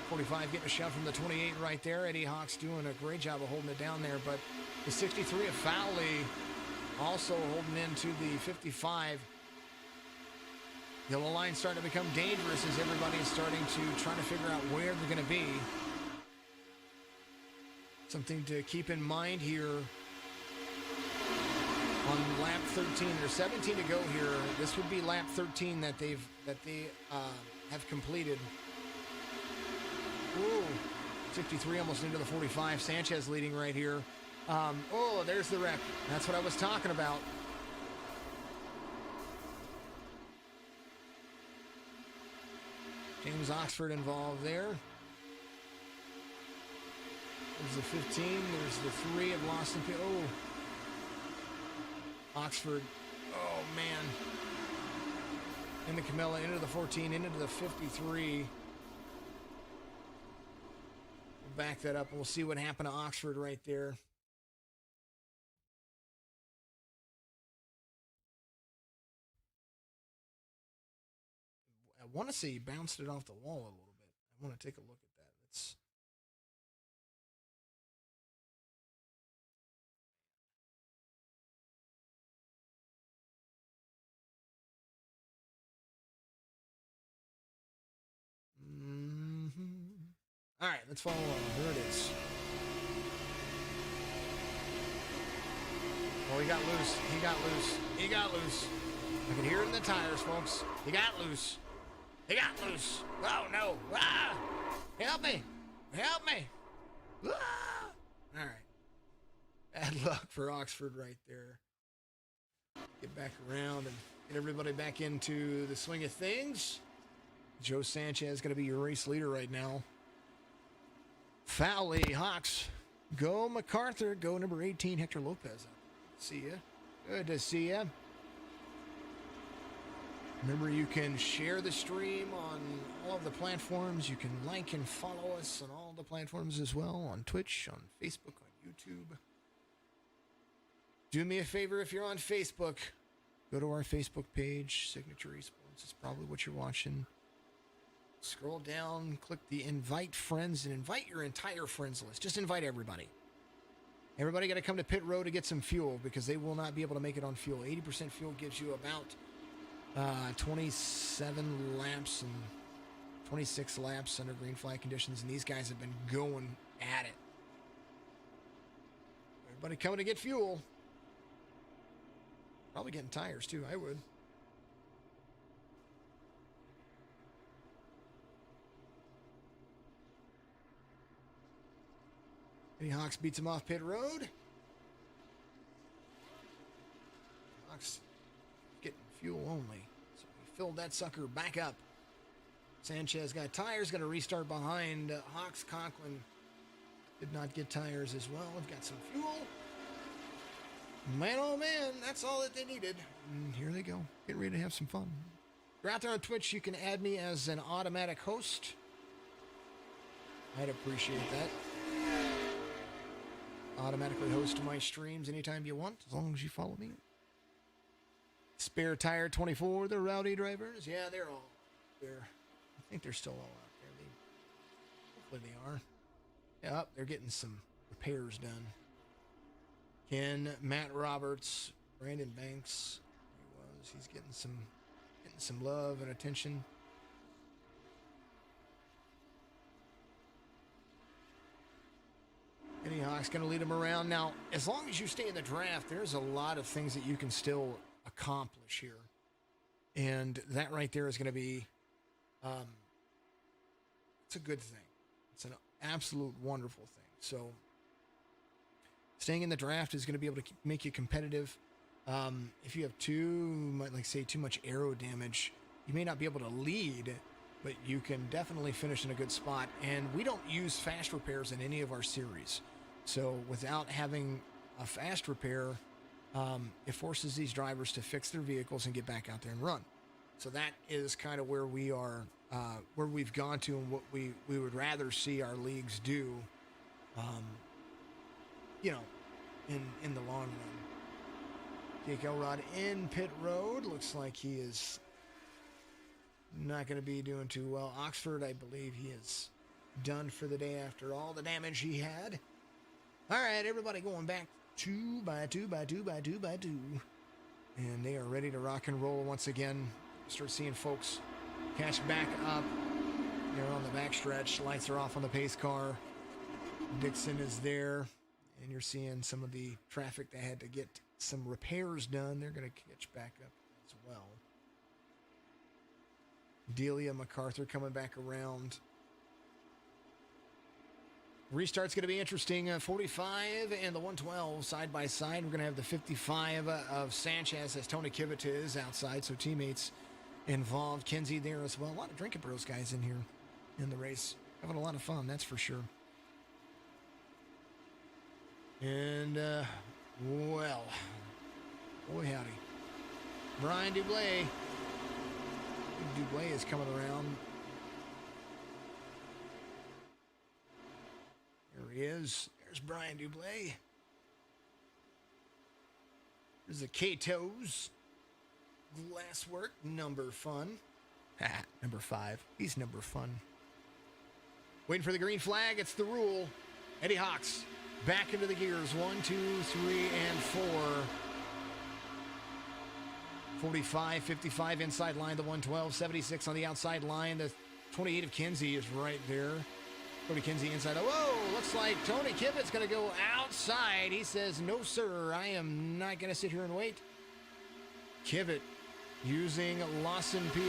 45 getting a shove from the 28 right there. Eddie Hawks doing a great job of holding it down there. But the 63 of Fowley also holding into the 55. Yellow line starting to become dangerous as everybody's starting to try to figure out where they're going to be. Something to keep in mind here on lap 13. There's 17 to go here. This would be lap 13 that they have completed. Ooh, 63 almost into the 45. Sanchez leading right here. Oh, there's the wreck. That's what I was talking about. James Oxford involved there. There's the 15. There's the 3 of Lost and oh. Oxford. Oh, man. Into Camilla, into the 14, into the 53. We'll back that up and we'll see what happened to Oxford right there. I want to say he bounced it off the wall a little bit. I want to take a look at that. It's all right, let's follow along. There it is. Oh, he got loose. He got loose. He got loose. I can hear it in the tires, folks. He got loose. He got loose. Oh, no. Ah! Help me. Help me. Ah! All right. Bad luck for Oxford right there. Get back around and get everybody back into the swing of things. Joe Sanchez is going to be your race leader right now. Fowley, Hawks, go MacArthur, go number 18, Hector Lopez. See ya. Good to see ya. Remember, you can share the stream on all of the platforms. You can like and follow us on all the platforms as well, on Twitch, on Facebook, on YouTube. Do me a favor if you're on Facebook. Go to our Facebook page, Signature Esports. It's probably what you're watching. Scroll down, click the invite friends, and invite your entire friends list. Just invite everybody. Everybody got to come to pit road to get some fuel because they will not be able to make it on fuel. 80% fuel gives you about 27 laps and 26 laps under green flag conditions, and these guys have been going at it. Everybody coming to get fuel. Probably getting tires too. I would. Eddie Hawks beats him off pit road. Hawks getting fuel only. So he filled that sucker back up. Sanchez got tires, going to restart behind Hawks. Conklin did not get tires as well. We've got some fuel. Man, oh man, that's all that they needed. And here they go, getting ready to have some fun. If you're out there on Twitch, you can add me as an automatic host. I'd appreciate that. Automatically host my streams anytime you want, as long as you follow me. Spare Tire 24, the rowdy drivers. Yeah, they're all there. I think they're still all out there. Hopefully they are. Yeah, they're getting some repairs done. Ken, Matt Roberts, Brandon Banks. He's getting some love and attention. Eddie Hawk's going to lead him around. Now, as long as you stay in the draft, there's a lot of things that you can still accomplish here. And that right there is going to be, it's a good thing. It's an absolute wonderful thing. So staying in the draft is going to be able to make you competitive. If you have too much aero damage, you may not be able to lead, but you can definitely finish in a good spot. And we don't use fast repairs in any of our series. So without having a fast repair, it forces these drivers to fix their vehicles and get back out there and run. So that is kind of where we are, where we've gone to, and what we would rather see our leagues do, in the long run. Jake Elrod in pit road. Looks like he is not going to be doing too well. Oxford, I believe he is done for the day after all the damage he had. All right, everybody going back 2 by 2 by 2 by 2 by 2. And they are ready to rock and roll once again. Start seeing folks catch back up. They're on the backstretch. Lights are off on the pace car. Dixon is there. And you're seeing some of the traffic that had to get some repairs done. They're going to catch back up as well. Delia MacArthur coming back around. Restart's going to be interesting. 45 and the 112 side by side. We're going to have the 55 of Sanchez as Tony Kivita is outside, so teammates involved. Kinsey there as well. A lot of Drinking Bros guys in here in the race. Having a lot of fun, that's for sure. And, well, boy howdy. Brian Dublé. Dublé is coming around. There he is. There's Brian Dublé. There's the Cato's. Glasswork, number fun. Number 5. He's number fun. Waiting for the green flag. It's the rule. Eddie Hawks back into the gears. 1, 2, 3, and 4. 45, 55 inside line. The 112, 76 on the outside line. The 28 of Kinsey is right there. Cody Kinsey inside. Whoa, looks like Tony Kivit's going to go outside. He says, no, sir, I am not going to sit here and wait. Kivit using Lawson Peel.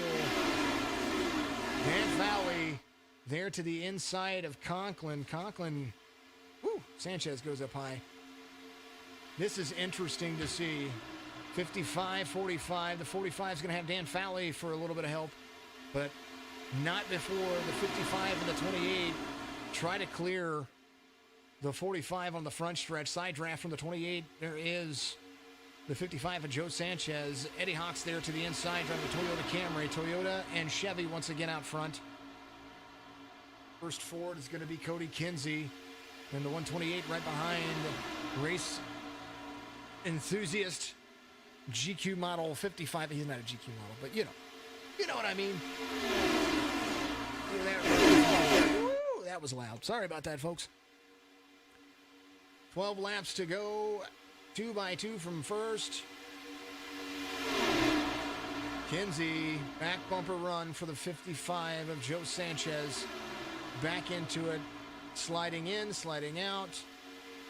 And Fowley there to the inside of Conklin. Conklin, whoo, Sanchez goes up high. This is interesting to see. 55, 45. The 45 is going to have Dan Fowley for a little bit of help, but not before the 55 and the 28 try to clear the 45 on the front stretch. Side draft from the 28. There is the 55 of Joe Sanchez. Eddie Hawks there to the inside, driving the Toyota Camry. Toyota and Chevy once again out front. First Ford is going to be Cody Kinsey. And the 128 right behind race enthusiast GQ model 55. He's not a GQ model, but you know what I mean. Hear that? Woo, that was loud. Sorry about that, folks. 12 laps to go. 2x2 from first. Kinsey, back bumper run for the 55 of Joe Sanchez. Back into it. Sliding in, sliding out.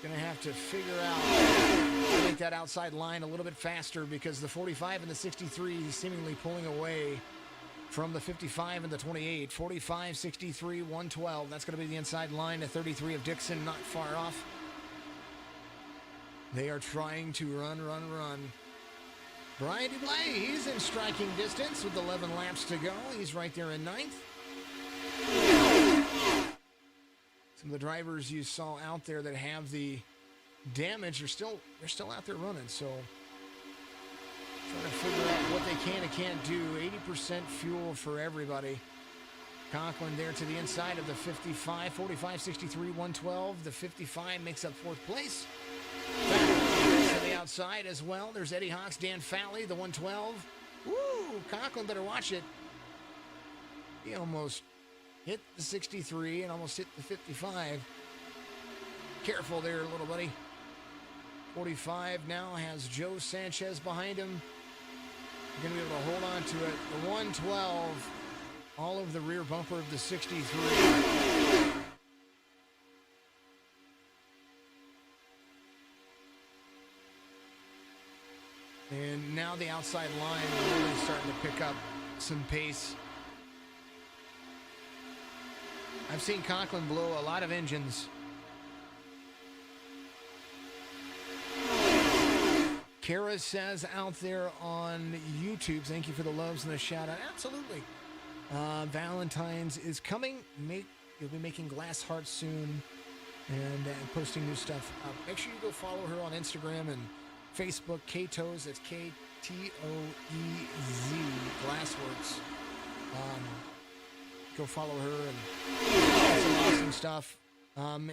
Going to have to figure out to make that outside line a little bit faster because the 45 and the 63 seemingly pulling away from the 55 and the 28. 45, 63, 112. That's going to be the inside line. The 33 of Dixon not far off. They are trying to run. Brian DeBlay, he's in striking distance with 11 laps to go. He's right there in ninth. Some of the drivers you saw out there that have the damage are still out there running. So trying to figure out what they can and can't do. 80% fuel for everybody. Conklin there to the inside of the 55, 45, 63, 112. The 55 makes up fourth place. To the outside as well. There's Eddie Hawks, Dan Fowley, the 112. Woo! Conklin better watch it. He almost hit the 63 and almost hit the 55. Careful there, little buddy. 45 now has Joe Sanchez behind him. Going to be able to hold on to it. The 112, all over the rear bumper of the 63. And now the outside line really starting to pick up some pace. I've seen Conklin blow a lot of engines. Kara says out there on YouTube, thank you for the loves and the shout out. Absolutely. Valentine's is coming. You'll be making glass hearts soon and posting new stuff up. Make sure you go follow her on Instagram and Facebook, K-Toes, that's K-T-O-E-Z, Glassworks. Go follow her and some awesome stuff.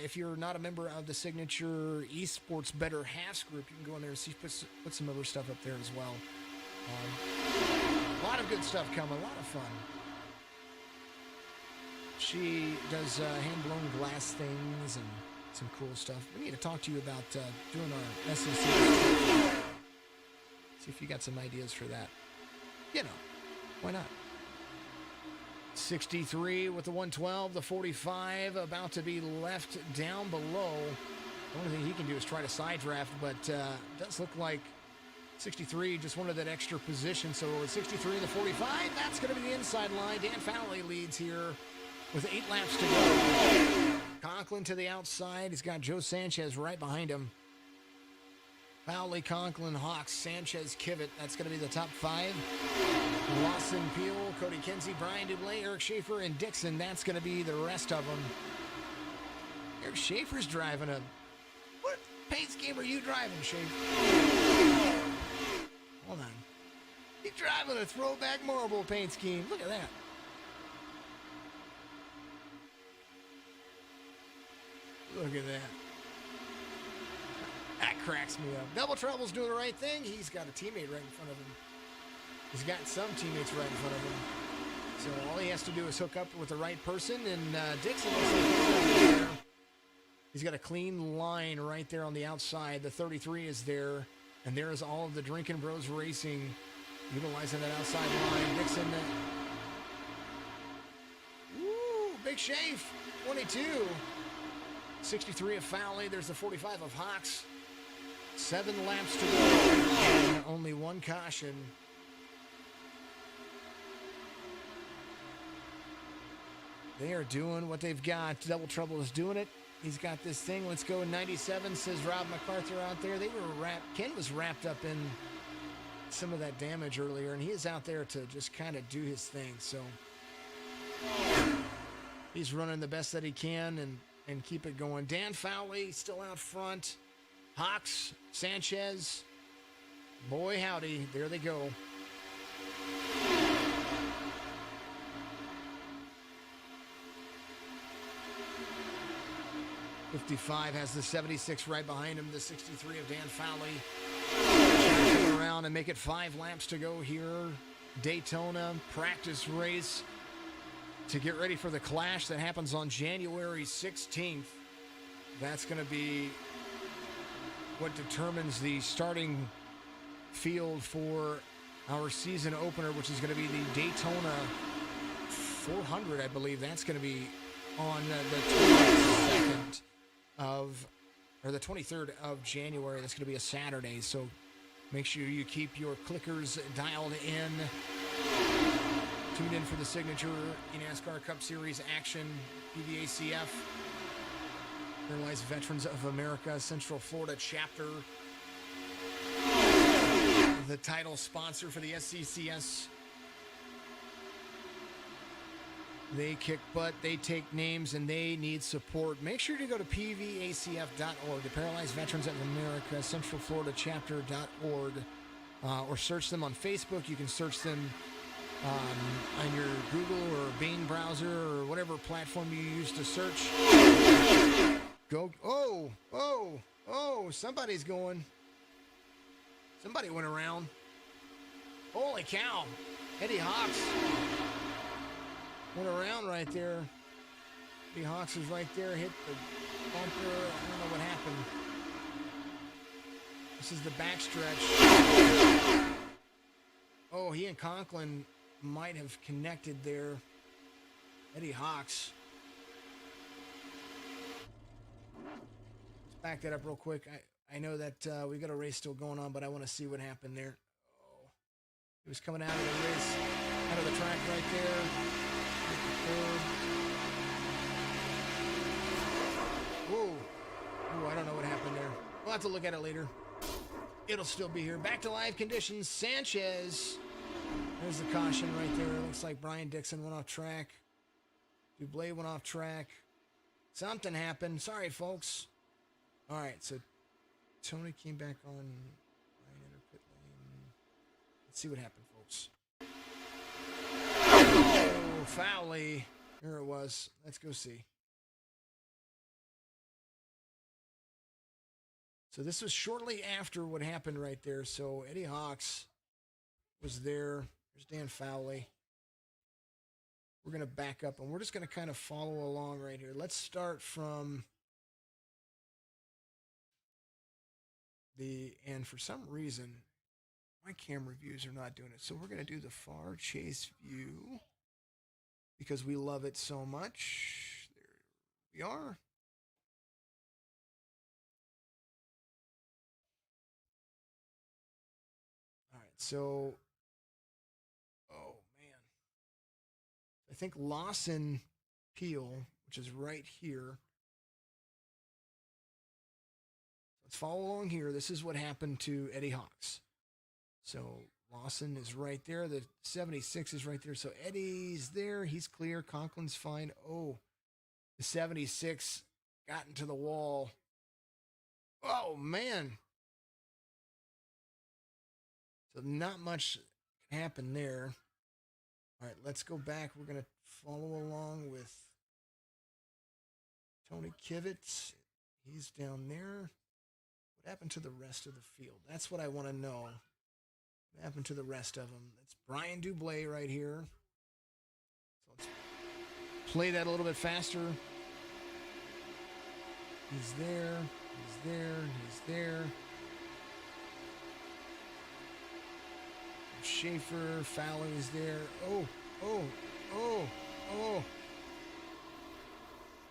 If you're not a member of the Signature Esports Better Halves group, you can go in there and see put some other stuff up there as well. A lot of good stuff coming, a lot of fun. She does hand-blown glass things and some cool stuff. We need to talk to you about doing our SEC. See if you got some ideas for that. You know, why not? 63 with the 112, the 45 about to be left down below. The only thing he can do is try to side draft, but does look like 63 just wanted that extra position. So with 63 and the 45, that's going to be the inside line. Dan Fowley leads here with 8 laps to go. Conklin to the outside. He's got Joe Sanchez right behind him. Fowley, Conklin, Hawks, Sanchez, Kivett. That's going to be the top 5. Lawson, Peel, Cody Kinsey, Brian DeBlay, Eric Schaefer, and Dixon. That's going to be the rest of them. Eric Schaefer's driving a... What paint scheme are you driving, Schaefer? Hold on. He's driving a throwback marble paint scheme. Look at that. Look at that. That cracks me up. Double Trouble's doing the right thing. He's got a teammate right in front of him. He's got some teammates right in front of him. So all he has to do is hook up with the right person, and Dixon looks like he's there. He's got a clean line right there on the outside. The 33 is there, and there is all of the Drinking Bros Racing utilizing that outside line. Dixon. Woo! Big Shafe. 22. 63 of Fowley. There's the 45 of Hawks. 7 laps to go, and only 1 caution. They are doing what they've got. Double Trouble is doing it. He's got this thing. Let's go. 97, says Rob MacArthur out there. They were Ken was wrapped up in some of that damage earlier, and he is out there to just kind of do his thing. So he's running the best that he can and keep it going. Dan Fowley still out front. Hawks, Sanchez. Boy, howdy. There they go. '55 has the 76 right behind him. The 63 of Dan Fowley. Come around and make it 5 laps to go here. Daytona practice race. to get ready for the clash that happens on January 16th. That's going to be what determines the starting field for our season opener, which is going to be the Daytona 400, I believe. That's going to be on the 22nd of, or the 23rd of January. That's going to be a Saturday. So make sure you keep your clickers dialed in. Tune in for the signature eNASCAR Cup Series action, PVACF, Paralyzed Veterans of America, Central Florida chapter. The title sponsor for the SCCS. They kick butt, they take names, and they need support. Make sure to go to pvacf.org, the Paralyzed Veterans of America, Central Florida chapter.org, or search them on Facebook. You can search them on your Google or Bing browser or whatever platform you use to search. Go. Oh, somebody's going. Somebody went around. Holy cow. Eddie Hawks went around right there. Eddie Hawks was right there, hit the bumper. I don't know what happened. This is the backstretch. Oh, he and Conklin might have connected there. Eddie Hawks. Let's back that up real quick. I know that we got a race still going on, but I want to see what happened there. Oh, he was coming out of the race, out of the track right there. Whoa, I don't know what happened there. We'll have to look at it later. It'll still be here. Back to live conditions. Sanchez. There's the caution right there. Looks like Brian Dixon went off track. Dublé went off track. Something happened. Sorry, folks. All right, so Tony came back on. Brian entered pit lane. Let's see what happened, folks. Oh, foully. There it was. Let's go see. So this was shortly after what happened right there. So Eddie Hawks was there. There's Dan Fowley. We're going to back up, and we're just going to kind of follow along right here. Let's start from and for some reason, my camera views are not doing it. So we're going to do the far chase view because we love it so much. There we are. All right, so, oh man. I think Lawson Peel, which is right here. Let's follow along here. This is what happened to Eddie Hawks. So Lawson is right there. The 76 is right there. So Eddie's there. He's clear. Conklin's fine. Oh, the 76 got into the wall. Oh, man. So not much happened there. All right, let's go back. We're going to follow along with Tony Kivitz. He's down there. What happened to the rest of the field? That's what I want to know. What happened to the rest of them? That's Brian Dublé right here. So let's play that a little bit faster. He's there. He's there. He's there. Schaefer, Fowley's there. Oh.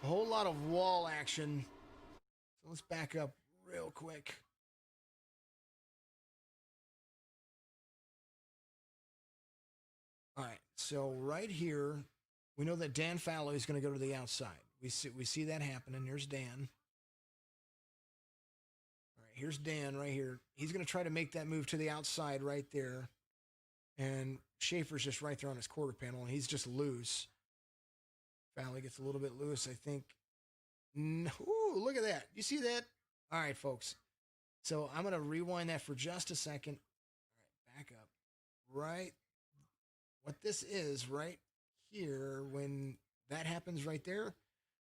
A whole lot of wall action. So let's back up real quick. All right, so right here, we know that Dan Fowley is going to go to the outside. We see that happening. Here's Dan. All right, here's Dan right here. He's going to try to make that move to the outside right there. And Schaefer's just right there on his quarter panel, and he's just loose. Fowley gets a little bit loose, I think. Ooh, look at that. You see that? All right, folks. So I'm going to rewind that for just a second. All right, back up. Right. What this is right here, when that happens right there,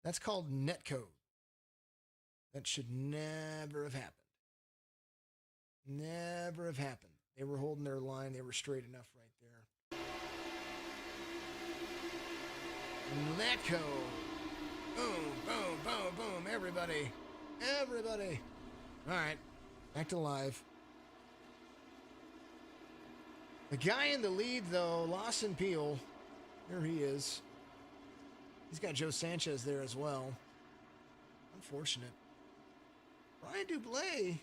that's called netcode. That should never have happened. Never have happened. They were holding their line. They were straight enough right there. Let go. Boom, boom, boom, boom. Everybody. Everybody. All right. Back to live. The guy in the lead, though, Lawson Peel. There he is. He's got Joe Sanchez there as well. Unfortunate. Brian Dublé.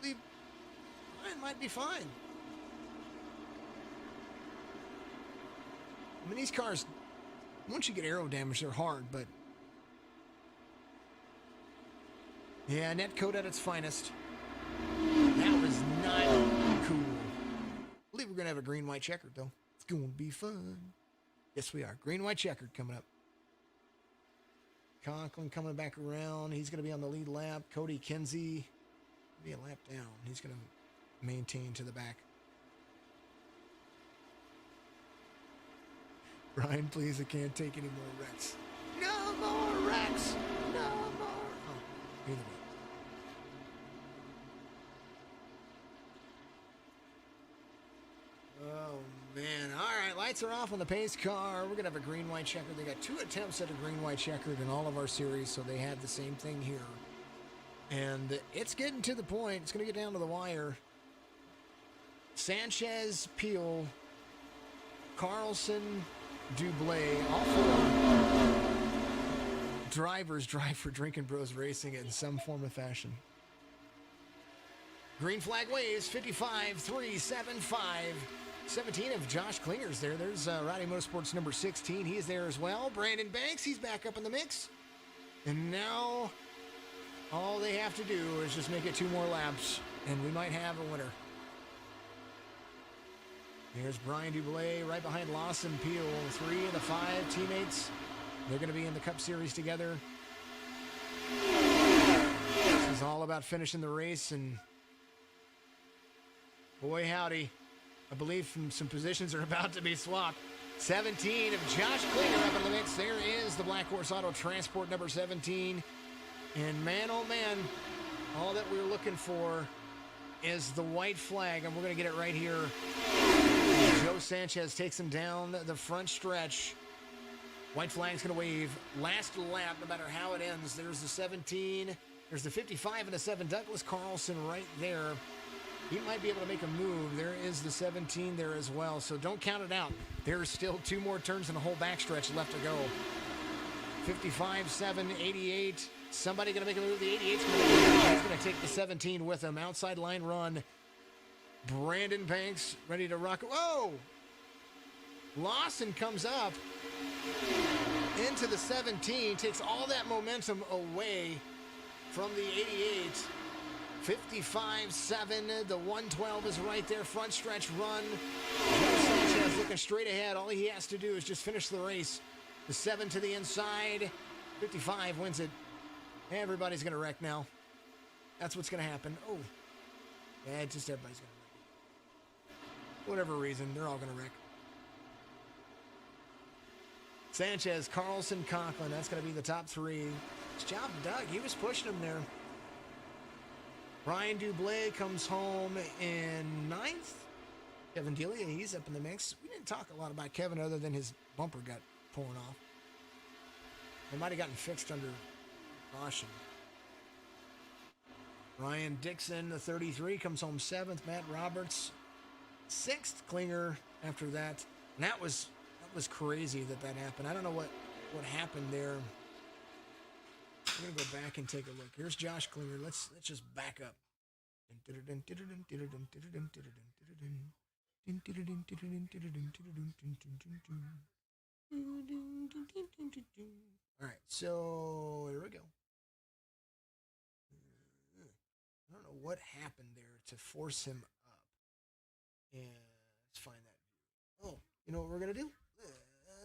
Brian might be fine. I mean, these cars, once you get aero damage, they're hard, but... Yeah, net coat at its finest. That was not cool. I believe we're going to have a green-white checkered, though. It's going to be fun. Yes, we are. Green-white checkered coming up. Conklin coming back around. He's going to be on the lead lap. Cody Kinsey be a lap down. He's going to maintain to the back. Brian, please, I can't take any more wrecks. No more wrecks. No more. Oh, either way. Oh, man. All right, lights are off on the pace car. We're going to have a green-white checkered. They got 2 attempts at a green-white checkered in all of our series, so they had the same thing here. And it's getting to the point. It's going to get down to the wire. Sanchez, Peel, Carlson, Dublé, all 4 drivers drive for Drinking Bros Racing in some form of fashion. Green flag waves, 55-3-7-5. 17 of Josh Klinger's there. There's Rowdy Motorsports number 16. He is there as well. Brandon Banks, he's back up in the mix. And now all they have to do is just make it 2 more laps, and we might have a winner. Here's Brian Dublé right behind Lawson Peel. 3 of the 5 teammates. They're going to be in the Cup Series together. This is all about finishing the race, and boy howdy, I believe some positions are about to be swapped. 17 of Josh Klinger up in the mix. There is the Black Horse Auto Transport number 17. And man, oh man, all that we were looking for is the white flag, and we're going to get it right here. Joe Sanchez takes him down the front stretch. White flag's going to wave. Last lap, no matter how it ends. There's the 17. There's the 55 and the 7. Douglas Carlson right there. He might be able to make a move. There is the 17 there as well. So don't count it out. There's still 2 more turns and a whole backstretch left to go. 55, 7, 88. Somebody going to make a move. The 88's going to take the 17 with him. Outside line run. Brandon Banks ready to rock. Whoa! Lawson comes up into the 17. Takes all that momentum away from the 88. 55-7, the 112 is right there, front stretch run. Joe Sanchez looking straight ahead. All he has to do is just finish the race. The 7 to the inside. 55 wins it. Everybody's going to wreck now. That's what's going to happen. Oh, yeah, just everybody's going to wreck. Whatever reason, they're all going to wreck. Sanchez, Carlson, Conklin, that's going to be the top 3. It's job Doug. He was pushing him there. Brian Dublé comes home in 9th. Kevin Delia, he's up in the mix. We didn't talk a lot about Kevin other than his bumper got torn off. It might have gotten fixed under caution. Ryan Dixon, the 33, comes home 7th. Matt Roberts, 6th. Klinger after that. And that was crazy that happened. I don't know what happened there. We're going to go back and take a look. Here's Josh Klinger. Let's just back up. All right, so here we go. I don't know what happened there to force him up. And let's find that view. Oh, you know what we're going to do?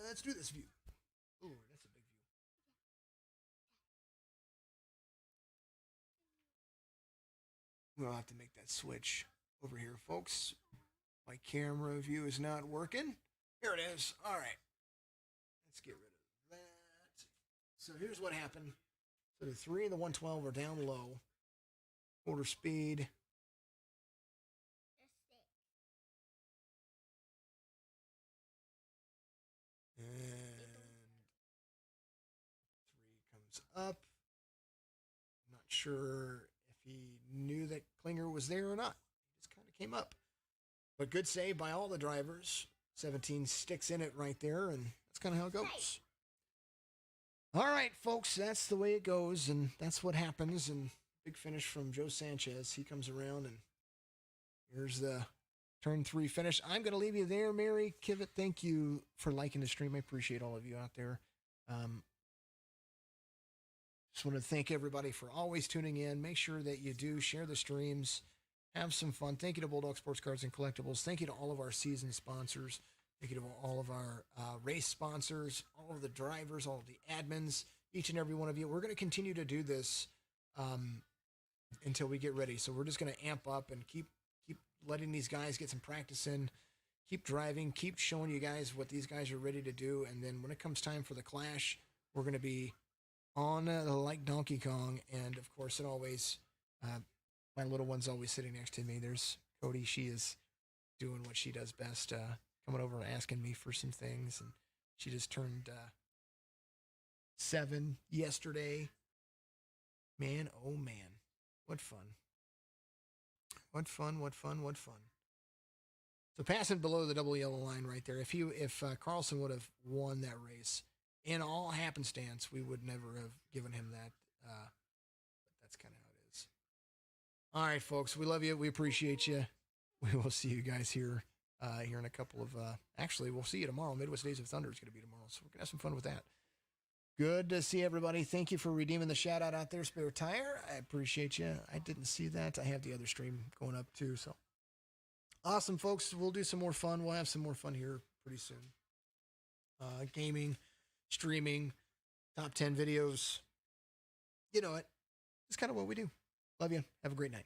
Let's do this view. Ooh, that's a big view. We'll have to make that switch over here, folks. My camera view is not working. Here it is. All right. Let's get rid of that. So here's what happened. So the 3 and the 112 are down low. Quarter speed. goes up. I'm not sure if he knew that Klinger was there or not. He just kind of came up. But good save by all the drivers. 17 sticks in it right there, and that's kind of how it goes. All right, folks, that's the way it goes, and that's what happens. And big finish from Joe Sanchez. He comes around, and here's the turn 3 finish. I'm going to leave you there, Mary Kivett. Thank you for liking the stream. I appreciate all of you out there. Just want to thank everybody for always tuning in. Make sure that you do share the streams. Have some fun. Thank you to Bulldog Sports Cards and Collectibles. Thank you to all of our season sponsors. Thank you to all of our race sponsors, all of the drivers, all of the admins, each and every one of you. We're going to continue to do this until we get ready. So we're just going to amp up and keep letting these guys get some practice in, keep driving, keep showing you guys what these guys are ready to do. And then when it comes time for the clash, we're going to be on like Donkey Kong. And of course, it always, my little one's always sitting next to me. There's Cody. She is doing what she does best, coming over and asking me for some things. And she just turned 7 yesterday. Man, oh man, what fun. What fun, what fun, what fun. So passing below the double yellow line right there, if Carlson would have won that race, in all happenstance, we would never have given him that. But that's kind of how it is. All right, folks, we love you. We appreciate you. We will see you guys here in a couple of, actually, we'll see you tomorrow. Midwest Days of Thunder is going to be tomorrow, so we're going to have some fun with that. Good to see everybody. Thank you for redeeming the shout out there, Spare Tire. I appreciate you. I didn't see that. I have the other stream going up too. So awesome, folks. We'll do some more fun. We'll have some more fun here pretty soon. Gaming, streaming, top 10 videos. You know it. It's kind of what we do. Love you. Have a great night.